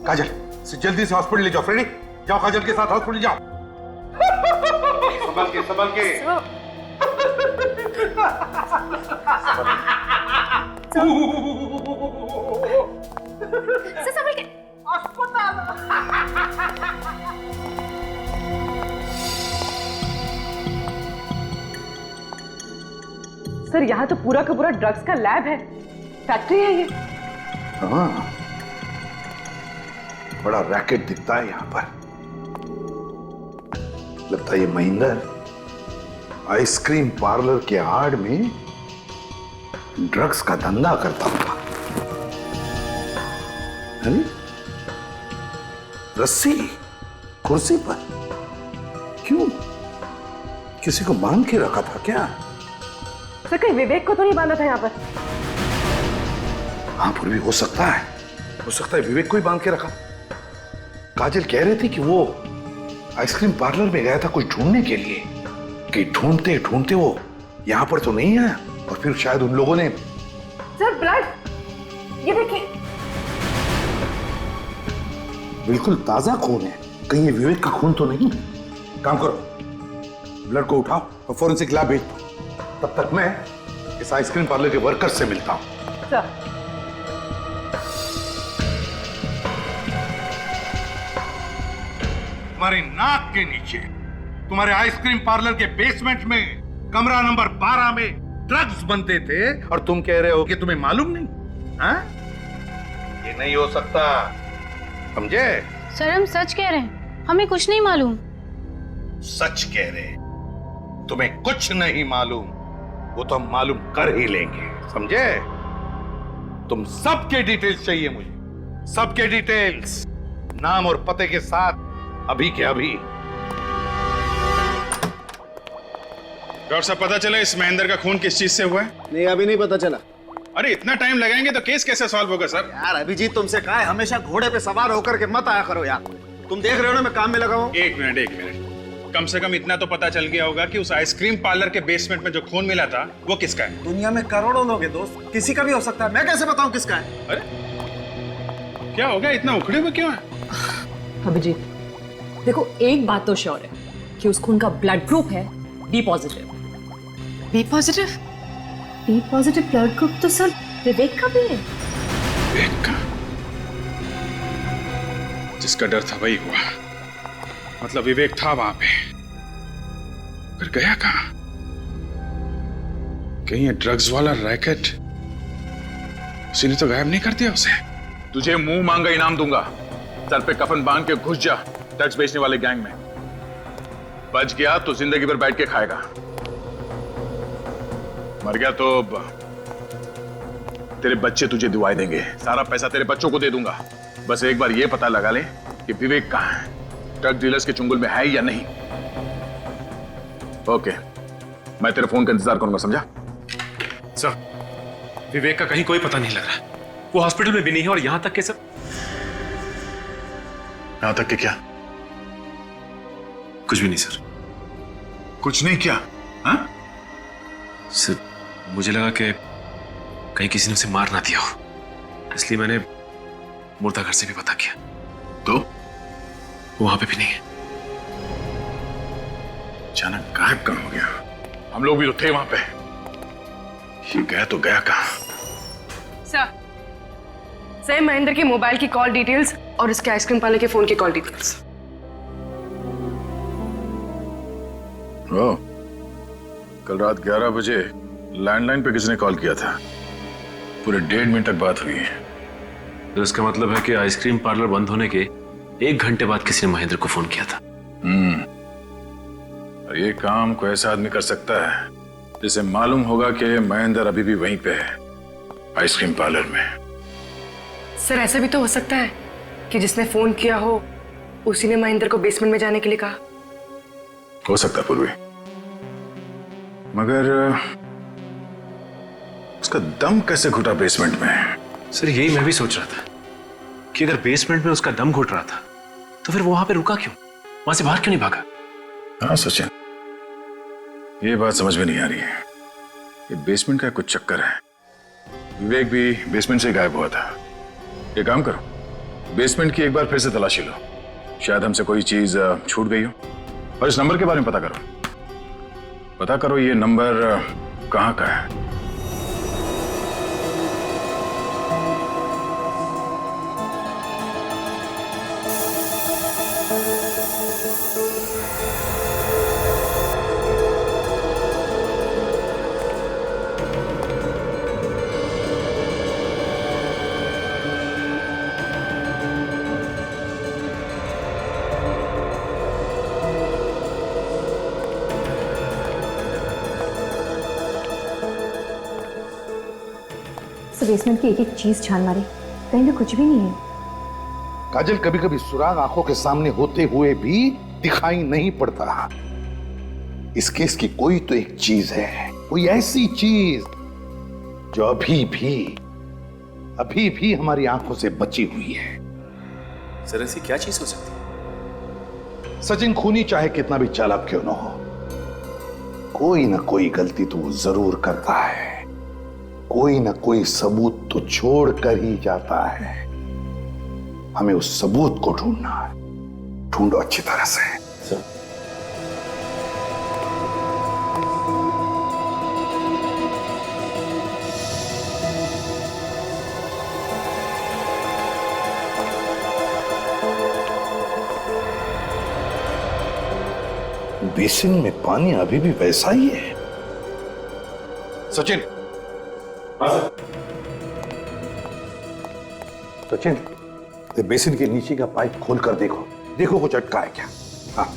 काजल जल्दी से हॉस्पिटल ले जाओ। फ्रेडी जाओ काजल के साथ हॉस्पिटल जाओ। संभाल के संभाल के। संभाल के। सर यहाँ तो पूरा का पूरा ड्रग्स का लैब है, फैक्ट्री है ये। हाँ, बड़ा रैकेट दिखता है यहाँ पर। लगता है ये महेंद्र आइसक्रीम पार्लर के आड़ में ड्रग्स का धंधा करता होगा। अरे रस्सी कुर्सी पर क्यों? किसी को बांध के रखा था क्या? सर कहीं विवेक को तो नहीं बांधा था यहाँ पर? हाँ पूर्वी हो सकता है विवेक को ही बांध के रखा। काजल कह रही थी कि वो आइसक्रीम पार्लर में गया था कुछ ढूंढने के लिए, कि ढूंढते ढूंढते वो यहां पर तो नहीं आया और फिर शायद उन लोगों ने। सर ब्लड, ये देखिए। बिल्कुल ताजा खून है, कहीं ये विवेक का खून तो नहीं? काम करो, ब्लड को उठाओ और फोरेंसिक लैब भेज दो। तब तक मैं इस आइसक्रीम पार्लर के वर्कर से मिलता हूं। सर तुम्हारी नाक के नीचे, तुम्हारे आइसक्रीम पार्लर के बेसमेंट में कमरा नंबर 12 में ड्रग्स बनते थे और तुम कह रहे हो कि तुम्हें मालूम नहीं? हाँ? ये नहीं हो सकता, समझे? सर हम सच कह रहे हैं, हमें कुछ नहीं मालूम। सच कह रहे, तुम्हें कुछ नहीं मालूम, वो तो हम मालूम कर ही लेंगे, समझे? तुम सबके डिटेल्स चाहिए मुझे, सबके डिटेल्स, नाम और पते के साथ, अभी के अभी। डॉक्टर साहब पता चला इस महेंद्र का खून किस चीज से हुआ है? नहीं अभी नहीं पता चला। अरे इतना टाइम लगाएंगे तो केस कैसे सॉल्व होगा सर? यार अभिजीत तुमसे कहा है हमेशा घोड़े पे सवार होकर के मत आया करो यार। तुम देख रहे हो ना मैं काम में लगा हूं। एक मिनट, कम से कम इतना तो पता चल गया होगा कि उस आइसक्रीम पार्लर के बेसमेंट में जो खून मिला था वो किसका है? दुनिया में करोड़ों लोग हैं दोस्त, किसी का भी हो सकता है, मैं कैसे बताऊं किसका है? अरे क्या हो गया, इतना उखड़े हुए क्यों है? अभिजीत देखो, एक बात तो श्योर है कि उस खून का ब्लड ग्रुप है B positive. B positive? B positive blood group तो सर विवेक का भी है। विवेक का? जिसका डर था वही हुआ, मतलब विवेक था वहां पे, फिर गया कहां? कहीं ये ड्रग्स वाला रैकेट उसी ने तो गायब नहीं कर दिया उसे? तुझे मुंह मांगा इनाम दूंगा, सर पे कफन बांध के घुस जा ड्रग्स बेचने वाले गैंग में। बच गया तो जिंदगी भर बैठ के खाएगा, मर गया तो तेरे बच्चे तुझे दुआएं देंगे, सारा पैसा तेरे बच्चों को दे दूंगा। बस एक बार ये पता लगा ले कि विवेक कहां है, ड्रग डीलर्स के चुंगल में है या नहीं। ओके, मैं तेरे फोन का इंतजार करूंगा, समझा? सर विवेक का कहीं कोई पता नहीं लग रहा, वो हॉस्पिटल में भी नहीं है, और यहां तक के सर, यहां तक के क्या? कुछ भी नहीं सर। कुछ नहीं क्या? हाँ? सिर्फ मुझे लगा कि कहीं किसी ने उसे मार ना दिया हो, इसलिए मैंने मुर्दा घर से भी पता किया, तो वहां पे भी नहीं है। अचानक गायब कहाँ हो गया? हम लोग भी तो थे वहां पे। ये गया तो गया कहाँ? सर महेंद्र के मोबाइल की कॉल डिटेल्स और उसके आइसक्रीम पार्लर के फोन की कॉल डिटेल्स। ओ, कल रात 11 बजे लैंडलाइन पे किसने कॉल किया था? पूरे 1.5 मिनट तक बात हुई है। तो इसका मतलब है कि आइसक्रीम पार्लर बंद होने के 1 घंटे बाद किसी ने महेंद्र को फोन किया था। और ये काम कोई ऐसा आदमी कर सकता है जिसे मालूम होगा कि महेंद्र अभी भी वहीं पे है, आइसक्रीम पार्लर में। सर ऐसा भी तो हो सकता है कि जिसने फोन किया हो उसी ने महेंद्र को बेसमेंट में जाने के लिए कहा। हो सकता है पूर्वी, मगर उसका दम कैसे घुटा बेसमेंट में? सर यही मैं भी सोच रहा था कि अगर बेसमेंट में उसका दम घुट रहा था तो फिर वो वहां पे रुका क्यों, वहां से बाहर क्यों नहीं भागा? हाँ सचिन, ये बात समझ में नहीं आ रही है। ये बेसमेंट का कुछ चक्कर है। विवेक भी बेसमेंट से गायब हुआ था। ये काम करो, बेसमेंट की एक बार फिर से तलाशी लो, शायद हमसे कोई चीज छूट गई हो। और इस नंबर के बारे में पता करो ये नंबर कहाँ का है। बेसमेंट की एक एक चीज छान मारी, कहीं भी कुछ भी नहीं है। काजल, कभी कभी सुराग आंखों के सामने होते हुए भी दिखाई नहीं पड़ता। इस केस की कोई तो एक चीज है, कोई ऐसी चीज जो अभी भी हमारी आंखों से बची हुई है। सर ऐसी क्या चीज हो सकती है? सचिन, खूनी चाहे कितना भी चालाक क्यों न हो, कोई ना कोई गलती तो वो जरूर करता है। कोई ना कोई सबूत तो छोड़ कर ही जाता है। हमें उस सबूत को ढूंढना है। ढूंढो अच्छी तरह से। बेसिन में पानी अभी भी वैसा ही है। सचिन, सचिन, बेसिन के नीचे का पाइप खोल कर देखो कुछ अटका है क्या? हाँ।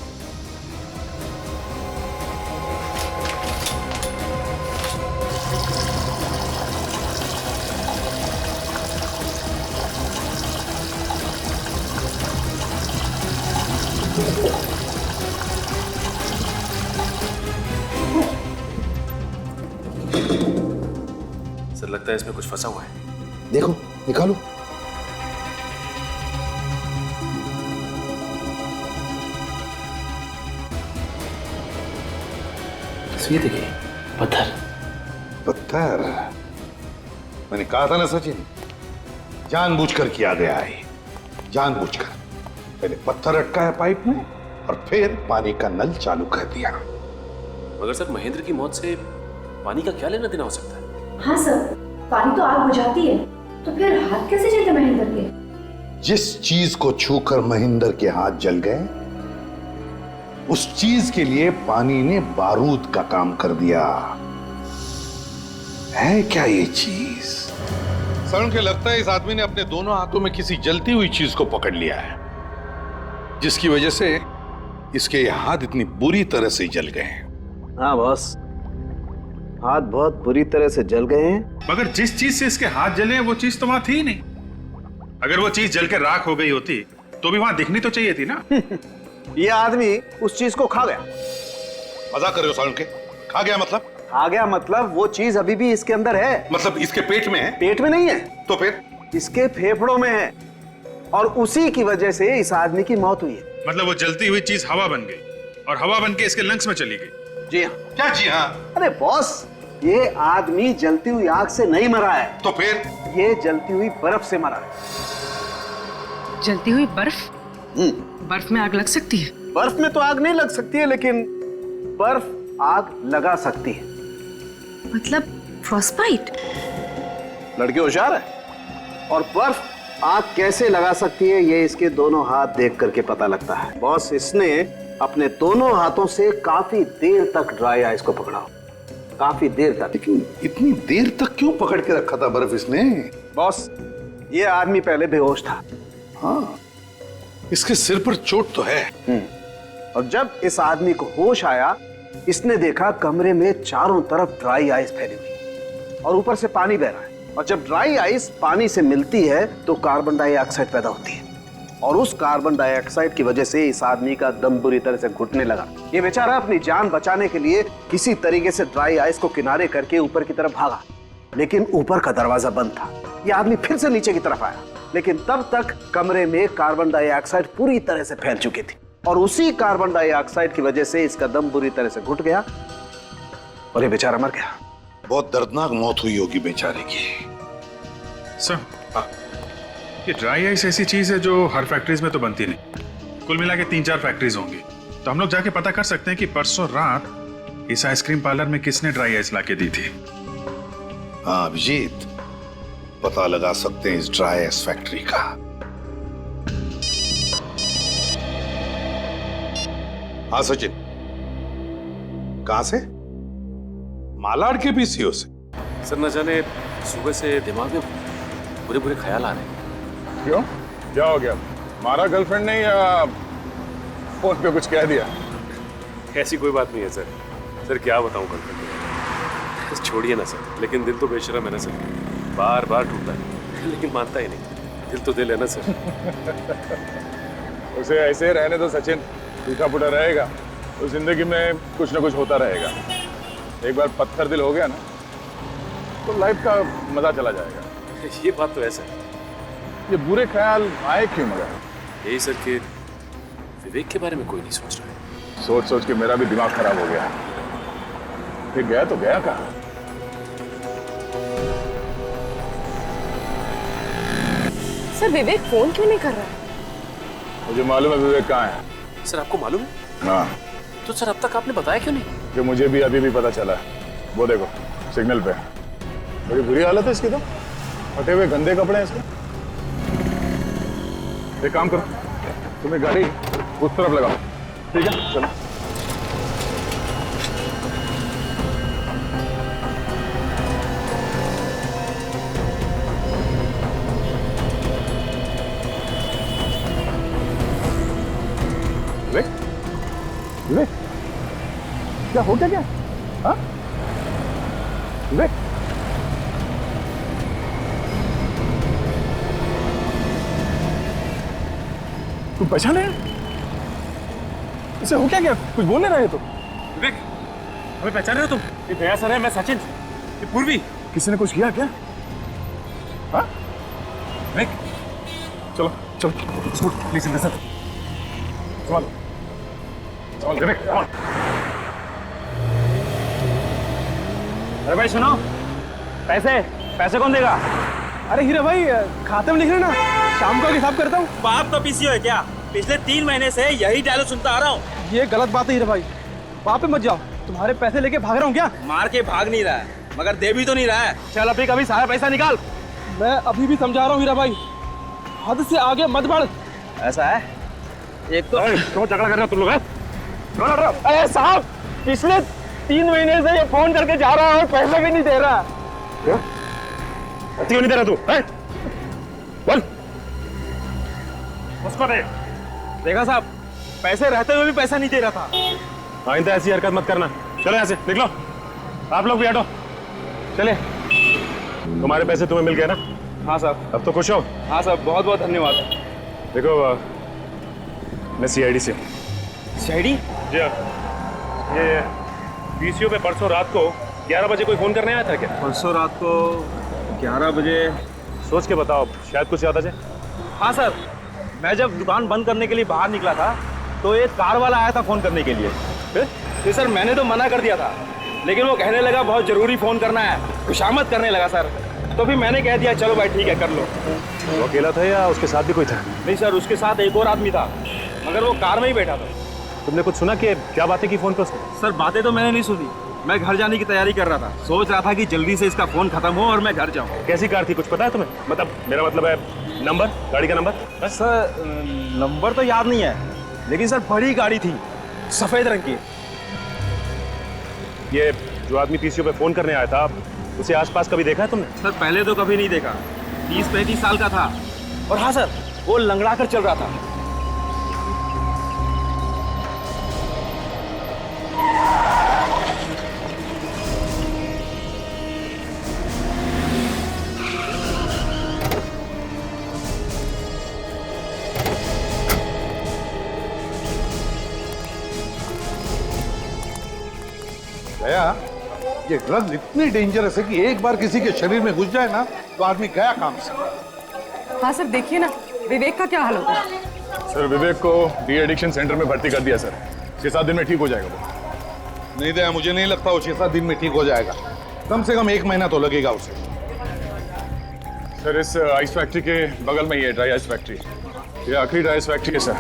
सर लगता है इसमें कुछ फंसा हुआ है। देखो, निकालो। ये देखिए, पत्थर। मैंने कहा था ना सचिन, जानबूझकर किया गया है। जानबूझकर पहले पत्थर अटका है पाइप में और फिर पानी का नल चालू कर दिया। मगर सर महेंद्र की मौत से पानी का क्या लेना देना हो सकता है? हाँ सर, पानी तो आग बुझाती है, तो फिर हाथ कैसे जलते महेंद्र के? जिस चीज को छूकर महेंद्र के हाथ जल गए, उस चीज के लिए पानी ने बारूद का काम कर दिया। है क्या ये चीज? सर के लगता है इस आदमी ने अपने दोनों हाथों में किसी जलती हुई चीज को पकड़ लिया है, जिसकी वजह से इसके ये हाथ इतनी बुरी तरह से जल गए हैं। हाँ बॉस, हाथ बहुत बुरी तरह से जल गए हैं। मगर जिस चीज से इसके हाथ जले हैं वो चीज तो वहां थी ही नहीं। अगर वो चीज जलकर राख हो गई होती तो भी वहां दिखनी तो चाहिए थी ना। ये आदमी उस चीज को खा गया। मजाक कर रहे हो सारुण के? खा गया मतलब? खा गया मतलब वो चीज अभी भी इसके अंदर है। मतलब इसके पेट में है? पेट में नहीं है तो फिर? इसके फेफड़ों में है, और उसी की वजह से इस आदमी की मौत हुई है। मतलब वो जलती हुई चीज हवा बन गई और हवा बन के इसके लंग्स में चली गई। जी हाँ। क्या जी हाँ? अरे बॉस, ये आदमी जलती हुई आग से नहीं मरा है। तो फिर? ये जलती हुई बर्फ से मरा है। जलती हुई बर्फ? बर्फ में आग लग सकती है? बर्फ में तो आग नहीं लग सकती है, लेकिन बर्फ आग लगा सकती है। मतलब फ्रॉस्टबाइट? लड़की होशियार है। और बर्फ आग कैसे लगा सकती है ये इसके दोनों हाथ देख करके पता लगता है। बॉस, इसने अपने दोनों हाथों से काफी देर तक ड्राई आइस को पकड़ा, काफी देर तक। लेकिन इतनी देर तक क्यों पकड़ के रखा था बर्फ इसने? बॉस, ये आदमी पहले बेहोश था। हाँ, इसके सिर पर चोट तो है। और जब इस आदमी को होश आया, इसने देखा कमरे में चारों तरफ ड्राई आइस फैली हुई और ऊपर से पानी बह रहा है। और जब ड्राई आइस पानी से मिलती है तो कार्बन डाइऑक्साइड पैदा होती है, और उस कार्बन डाइऑक्साइड की वजह से इस आदमी का दम बुरी तरह से घुटने लगा। ये बेचारा अपनी जान बचाने के लिए किसी तरीके से ड्राई आइस को किनारे करके ऊपर की तरफ भागा, लेकिन ऊपर का दरवाजा बंद था। ये आदमी फिर से नीचे की तरफ आया, लेकिन तब तक कमरे में कार्बन डाइऑक्साइड पूरी तरह से फैल चुकी थी, और उसी कार्बन डाइऑक्साइड की वजह से इसका दम बुरी तरह से घुट गया और ये बेचारा मर गया। बहुत दर्दनाक मौत हुई होगी बेचारे की। सर, ये ड्राई आइस ऐसी चीज है जो हर फैक्ट्रीज में तो बनती नहीं। कुल मिला के 3-4 फैक्ट्रीज होंगी। तो हम लोग जाके पता कर सकते हैं कि परसों रात इस आइसक्रीम पार्लर में किसने ड्राई आइस लाके दी थी। हाँ अभिजीत, पता लगा सकते हैं इस ड्राई आइस फैक्ट्री का। हाँ सचिन, कहां से? मालाड के पीसीओ से। सर न जाने सुबह से दिमाग में बुरे बुरे ख्याल आ रहे हैं। क्यों, क्या हो गया? मारा गर्लफ्रेंड ने या फोन पे कुछ कह दिया? ऐसी कोई बात नहीं है सर। सर क्या बताऊं गर्लफ्रेंड को, छोड़िए ना सर। लेकिन दिल तो बेशरम है ना सर, बार बार टूटता है लेकिन मानता ही नहीं। दिल तो दिल है ना सर। उसे ऐसे रहने दो सचिन, टूटा फूटा रहेगा तो जिंदगी में कुछ ना कुछ होता रहेगा। एक बार पत्थर दिल हो गया ना तो लाइफ का मजा चला जाएगा। ये बात तो ऐसा है। ये बुरे ख्याल आए क्यों मगर? यही सर कि विवेक के बारे में कोई नहीं सोच रहा है। सोच सोच के मेरा भी दिमाग खराब हो गया। फिर गया तो गया कहाँ? सर विवेक फोन क्यों नहीं कर रहा है? मुझे मालूम है विवेक कहाँ है। सर आपको मालूम है? हाँ। तो सर अब तक आपने बताया क्यों नहीं? जो मुझे भी अभी भी पता चला। वो देखो सिग्नल पे, बड़ी बुरी हालत है इसकी तो। फटे हुए गंदे कपड़े हैं इसके। एक काम करो, तुम्हें गाड़ी उस तरफ लगाओ, ठीक है? चलो। विवेक, विवेक, क्या हो गया? हाँ? विवेक, तुम पहचाने? इसे हो क्या? कुछ बोल नहीं रहे तो? विवेक, हमें पहचान रहे हो तुम? ये दया सर है, मैं सचिन, ये पूर्वी। किसी ने कुछ किया क्या? हाँ? विवेक, चलो चलो, प्लीज इधर सर। संभाल, संभाल विवेक, संभाल। अरे भाई सुनो, पैसे कौन देगा? अरे हीरा भाई, खाते में लिख रहे ना, शाम को हिसाब करता हूँ। बाप का पीसीओ है क्या? पिछले 3 महीने से यही डायलॉग सुनता आ रहा हूँ। ये गलत बात है हीरा भाई, वहाँ पे मत जाओ। तुम्हारे पैसे लेके भाग रहा हूँ क्या? मार के भाग नहीं रहा है, मगर दे भी तो नहीं रहा है। चल अभी कभी सारा पैसा निकाल। मैं अभी भी समझा रहा हूँ हीरा भाई, हद से आगे मत बढ़। ऐसा है? एक तो क्यों झगड़ा कर रहे हो तुम लोग? अरे साहब, पिछले 3 महीने से ये फोन करके जा रहा है और पैसे भी नहीं दे रहा। क्यों नहीं दे रहा तू? बोल। उसको दे। देखा साहब, पैसे रहते हुए भी पैसा नहीं दे रहा था। आइंदा ऐसी हरकत मत करना। चलो यहाँ से निकलो, आप लोग भी हटो। चले, तुम्हारे पैसे तुम्हें मिल गए ना? हाँ साहब। अब तो खुश हो? हाँ साहब, बहुत बहुत धन्यवाद। देखो मैं सीआईडी से हूँ। सीआईडी? जी हाँ। ये पीसीओ पे परसों रात को 11 बजे कोई फोन करने आया था क्या? परसों रात को 11 बजे? सोच के बताओ, शायद कुछ याद आ जाए। हाँ सर, मैं जब दुकान बंद करने के लिए बाहर निकला था तो एक कार वाला आया था फोन करने के लिए। फिर सर मैंने तो मना कर दिया था, लेकिन वो कहने लगा बहुत जरूरी फोन करना है, खुशामद करने लगा सर। तो फिर मैंने कह दिया चलो भाई ठीक है कर लो। वो अकेला था या उसके साथ भी कोई था? नहीं सर, उसके साथ एक और आदमी था, मगर वो कार में ही बैठा था। तुमने कुछ सुना कि क्या बातें की फोन पर उसने? सर बातें तो मैंने नहीं सुनी, मैं घर जाने की तैयारी कर रहा था, सोच रहा था कि जल्दी से इसका फोन खत्म हो और मैं घर जाऊं। कैसी कार थी कुछ पता है तुम्हें? मतलब मेरा मतलब है नंबर, गाड़ी का नंबर? सर नंबर तो याद नहीं है, लेकिन सर बड़ी गाड़ी थी, सफेद रंग की। ये जो आदमी पीसीओ पे फोन करने आया था, उसे आसपास कभी देखा है तुमने? सर पहले तो कभी नहीं देखा, 30-35 साल का था, और हाँ सर वो लंगड़ा कर चल रहा था। गया, ये ड्रग्स इतनी डेंजरस है कि एक बार किसी के शरीर में घुस जाए ना तो आदमी गया काम से। हाँ सर देखिए ना, विवेक का क्या हाल होगा? सर विवेक को डी एडिक्शन सेंटर में भर्ती कर दिया सर, 6-7 दिन में ठीक हो जाएगा वो। नहीं दया, मुझे नहीं लगता वो 6-7 दिन में ठीक हो जाएगा, कम से कम 1 महीना तो लगेगा उसे। सर इस आइस फैक्ट्री के बगल में ही है ड्राई आइस फैक्ट्री, ये आखिरी ड्राई आइस फैक्ट्री है सर।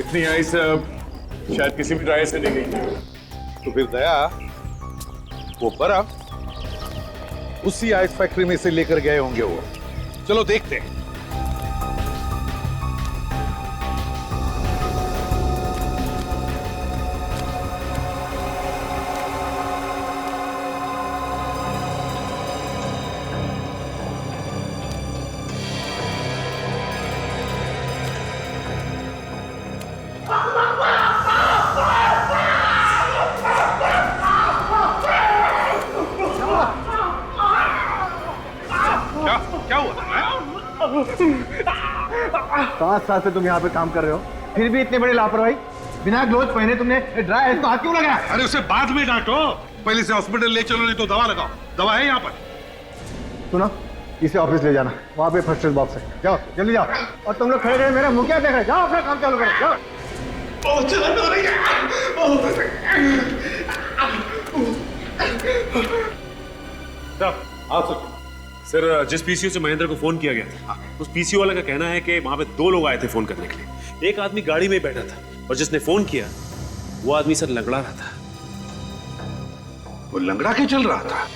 इतनी आइस शायद किसी भी ड्राई आइस से नहीं गई। तो फिर दया वो बर्फ उसी आइस फैक्ट्री में से लेकर गए होंगे वो। चलो देखते हैं। पाँच साल से तुम यहाँ पे काम कर रहे हो, फिर भी इतनी बड़ी लापरवाही। बिना ग्लोव्स पहने तुमने ड्राई आइस तो हाथ क्यों लगाया? अरे उसे बाद में डांटो, पहले से हॉस्पिटल ले चलो, नहीं तो दवा लगाओ। दवा है यहाँ पर। सुनो, इसे ऑफिस ले जाना, वहाँ पे फर्स्ट एड बॉक्स है, जाओ जल्दी जाओ। और तुम लोग खड़े रहे मेरा मुंह क्या देख रहे? जाओ अपना काम चालू करो, जाओ। सर जिस पीसीओ से महेंद्र को फोन किया गया था, उस पीसीओ वाले का कहना है कि वहां पे 2 लोग आए थे फोन करने के लिए। एक आदमी गाड़ी में बैठा था और जिसने फोन किया वो आदमी सर लंगड़ा रहा था। वो लंगड़ा के चल रहा था?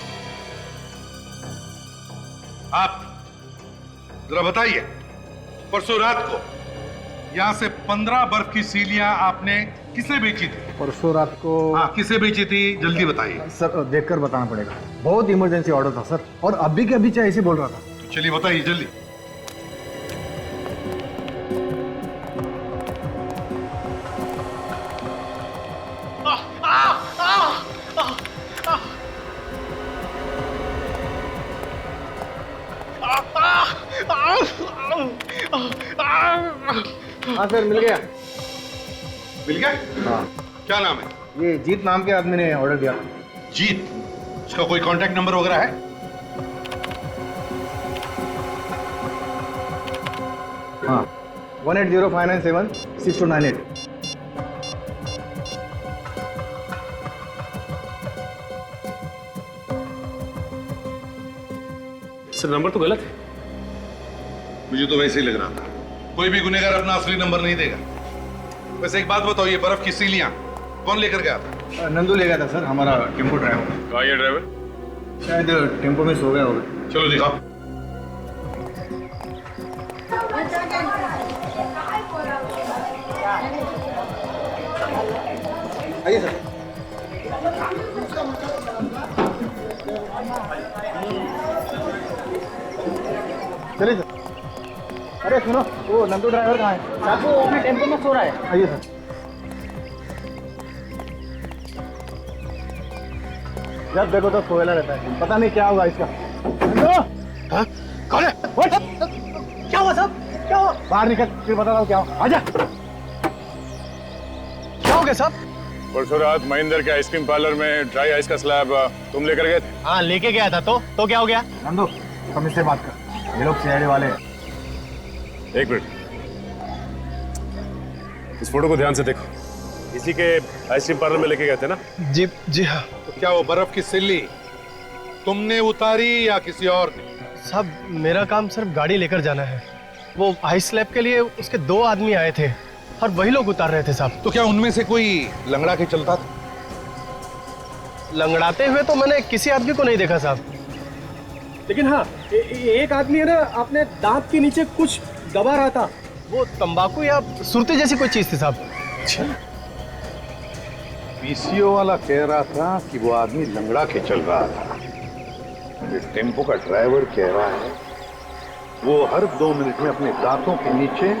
आप जरा बताइए, परसों रात को यहां से 15 बर्फ की सीलियां आपने किसे बेची थी? परसों रात को? हाँ, किसे बेची थी जल्दी बताइए। सर देखकर बताना पड़ेगा, बहुत इमरजेंसी ऑर्डर था सर, और अभी के अभी चाहे ऐसे बोल रहा था। चलिए बताइए जल्दी। हाँ सर मिल गया। मिल गया? हाँ। क्या नाम है? ये जीत नाम के आदमी ने ऑर्डर दिया। जीत? उसका कोई कांटेक्ट नंबर वगैरह है? हाँ 1805976298। सर नंबर तो गलत है। मुझे तो वैसे ही लग रहा था, कोई भी गुनहगार अपना असली नंबर नहीं देगा। वैसे एक बात बताओ, ये बर्फ की सीलियां कौन लेकर गया था? नंदू ले गया था सर, हमारा टेम्पो ड्राइवर। कहाँ ये ड्राइवर? शायद टेम्पो में सो गया होगा। चलो दिखाओ। आइए सर। चलिए सर। अरे सुनो, वो नंदू ड्राइवर कहाँ है? साहब वो अपने टेम्पो में सो रहा है। आइए सर। जब देखो तो सोएला रहता है, पता नहीं क्या होगा इसका। हाँ? कौन है? क्या हुआ साहब? क्या हुआ? बाहर निकल, फिर बता रहा हूँ क्या हुआ। आजा। क्या हो गया साहब? परसों रात महेंद्र के आइसक्रीम पार्लर में ड्राई आइस का स्लैब तुम लेकर गए थे? हाँ लेके गया था, तो क्या हो गया? नंदू तुम इससे बात कर, ये लोग सीआईडी वाले हैं। एक मिनट, इस फोटो को ध्यान से देखो। इसी के आइसक्रीम पार्लर में लेके गए थे ना? जी जी हाँ। तो क्या वो बर्फ की सिल्ली तुमने उतारी या किसी और ने? साहब मेरा काम सिर्फ गाड़ी लेकर जाना है। वो आइस स्लैब के लिए उसके 2 आदमी आए थे और वही लोग उतार रहे थे साहब। तो क्या उनमें से कोई लंगड़ा के चलता था? लंगड़ाते हुए तो मैंने किसी आदमी को नहीं देखा साहब। लेकिन हाँ एक आदमी है ना अपने दांत के नीचे कुछ दबा रहा था। वो तंबाकू या सुरती जैसी कोई चीज थी साहब। अच्छा, पीसीओ वाला कह रहा था कि वो आदमी लंगड़ा के चल रहा था। ये टेम्पो का ड्राइवर कह रहा है वो हर 2 मिनट में अपने दांतों के नीचे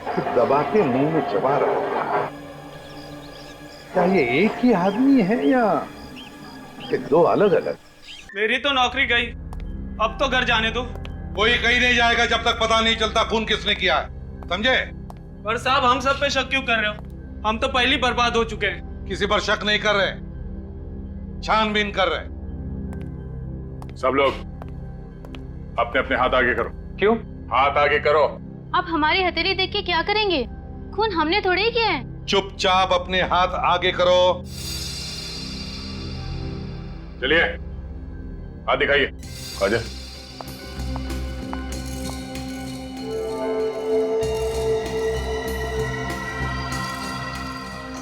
कुछ दबा के मुंह में चबा रहा था। क्या ये एक ही आदमी है या ये 2 अलग अलग? मेरी तो नौकरी गई, अब तो घर जाने दो। कोई कहीं नहीं जाएगा जब तक पता नहीं चलता खून किसने किया है, समझे? पर साहब हम सब पे शक क्यों कर रहे हो? हम तो पहले ही बर्बाद हो चुके हैं। किसी पर शक नहीं कर रहे, छानबीन कर रहे। सब लोग अपने अपने हाथ आगे करो। क्यों? हाथ आगे करो। आप हमारी हथेली देख के क्या करेंगे? खून हमने थोड़े ही किया है। चुपचाप अपने हाथ आगे करो। चलिए हाथ दिखाइए। आजा।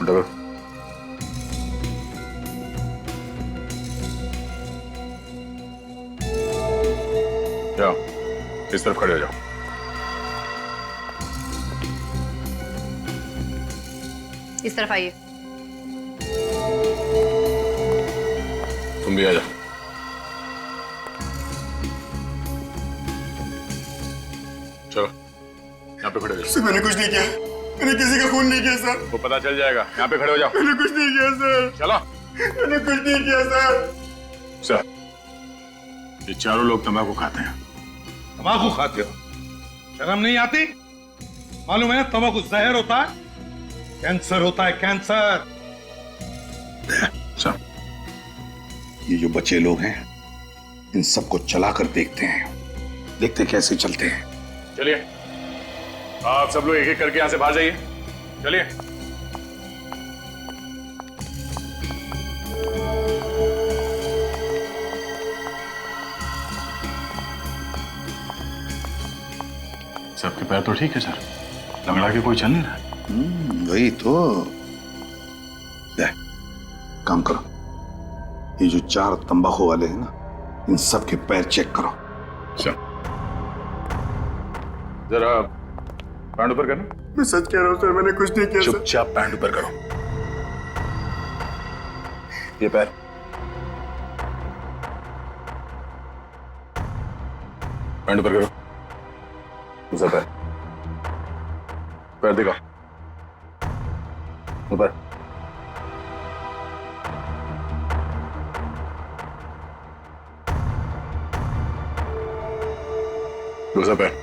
उठो। जाओ इस तरफ खड़े हो जाओ। इस तरफ आइए। तुम भी आ जाओ। चलो यहाँ पे खड़े हो जाओ। मैंने कुछ नहीं किया, मैंने किसी का खून नहीं किया सर। वो पता चल जाएगा, यहाँ पे खड़े हो जाओ। मैंने कुछ नहीं किया सर। चलो। मैंने कुछ नहीं किया सर। सर ये चारों लोग तंबाकू खाते हैं। तंबाकू खाते हो? शर्म नहीं आती? मालूम है तंबाकू जहर होता है, कैंसर होता है, कैंसर। सर ये जो बच्चे लोग हैं इन सबको चला कर देखते हैं, देखते कैसे चलते हैं। चलिए आप सब लोग एक एक करके यहां से बाहर जाइए। चलिए। सबके पैर तो ठीक है सर, लंगड़ा के कोई चल नहीं रहा। वही तो। काम करो, ये जो 4 तंबाकू वाले हैं ना इन सब के पैर चेक करो। सर जरा पैंट ऊपर करना। मैं सच कह रहा हूँ सर, मैंने कुछ नहीं किया। चुपचाप पैंट ऊपर करो। ये पैर। पैंट ऊपर करो। दूसरा पैर। पैर दिखाओ ऊपर। दूसरा पैर।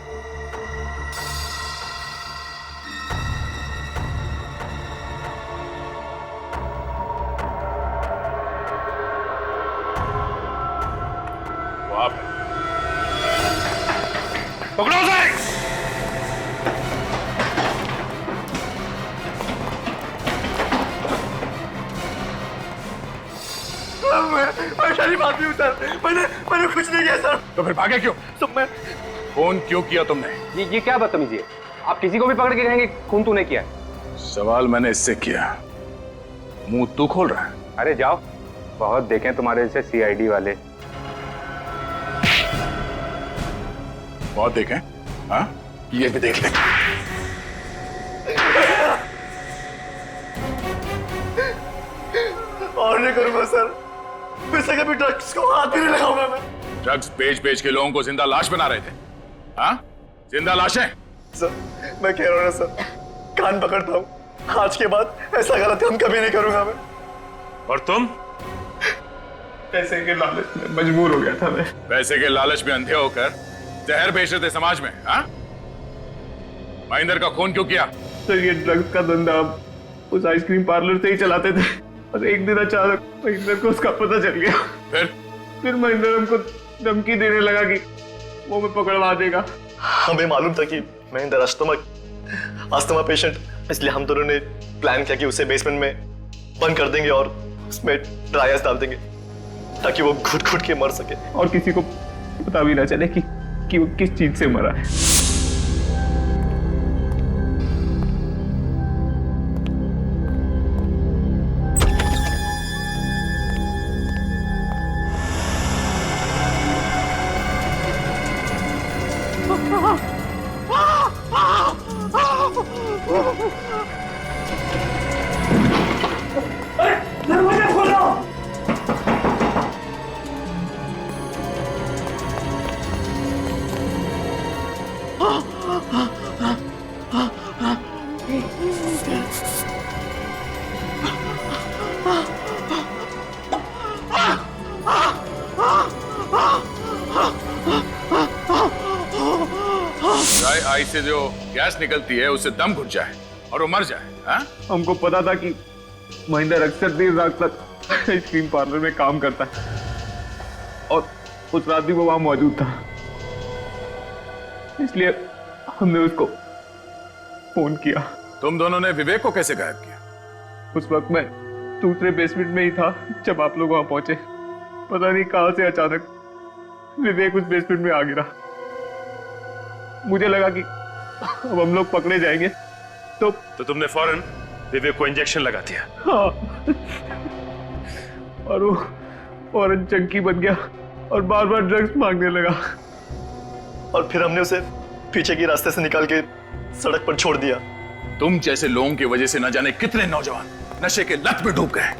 पकड़ो उसे। मैं शरीफ आदमी हूँ सर, मैंने कुछ नहीं किया सर। तो फिर भागे क्यों? तो मैं फोन क्यों किया तुमने? ये क्या बदतमीजी है? आप किसी को भी पकड़ के कहेंगे खून तूने किया है। सवाल मैंने इससे किया, मुंह तू खोल रहा है। अरे जाओ, बहुत देखें तुम्हारे जैसे सीआईडी वाले। बहुत देखें? हाँ ये भी देख ले। और नहीं करूंगा सर, वैसे कभी ड्रग्स को हाथ भी नहीं लगाऊंगा मैं। ड्रग्स बेच के लोगों को जिंदा लाश बना रहे थे। हाँ जिंदा लाशें। सर मैं कह रहा हूँ ना सर, कान पकड़ता हूँ, आज के बाद ऐसा गलत काम कभी नहीं करूंगा मैं। और तुम? पैसे के लालच में मजबूर हो गया था मैं। पैसे के लालच में अंधे होकर जहर बेच रहे थे समाज में। हाँ महेंद्र का खून क्यों किया? सर ये ड्रग्स का धंधा उस आइसक्रीम पार्लर से ही चलाते थे और एक दिन अचानक महेंद्र को उसका पता चल गया। फिर महेंद्र हमको धमकी देने लगा कि वो हमें पकड़वा देगा। हमें मालूम था कि महेंद्र अस्थमा पेशेंट, इसलिए हम दोनों ने प्लान किया कि उसे बेसमेंट में बंद कर देंगे और उसमें ड्रायर्स डाल देंगे ताकि वो घुट घुट के मर सके और किसी को पता भी ना चले कि वो किस चीज से मरा है। दरवाजा खोलो। आई से जो गैस निकलती है उससे दम घुट जाए और वो मर जाए। हाँ? हमको पता था कि महेंद्र अक्सर देर रात तक आइसक्रीम पार्लर में काम करता है और उस रात भी वो वहां मौजूद था, इसलिए हमने उसको फोन किया। तुम दोनों ने विवेक को कैसे गायब किया? उस वक्त मैं दूसरे बेसमेंट में ही था जब आप लोग वहां पहुंचे। पता नहीं कहां से अचानक विवेक उस बेसमेंट में आ गिरा। मुझे लगा कि अब हम लोग पकड़े जाएंगे तो तुमने फौरन विवेक को इंजेक्शन लगा दिया। हाँ। और वो फौरन चंकी बन गया और बार बार ड्रग्स मांगने लगा। और फिर हमने उसे पीछे की रास्ते से निकाल के सड़क पर छोड़ दिया। तुम जैसे लोगों की वजह से न जाने कितने नौजवान नशे के लत में डूब गए,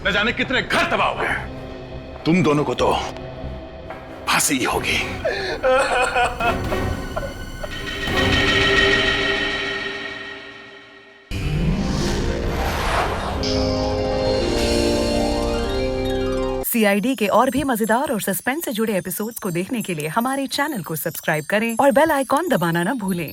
न जाने कितने घर तबाह हो गए। तुम दोनों को तो फांसी ही होगी। CID के और भी मजेदार और सस्पेंस से जुड़े एपिसोड्स को देखने के लिए हमारे चैनल को सब्सक्राइब करें और बेल आइकॉन दबाना ना भूलें।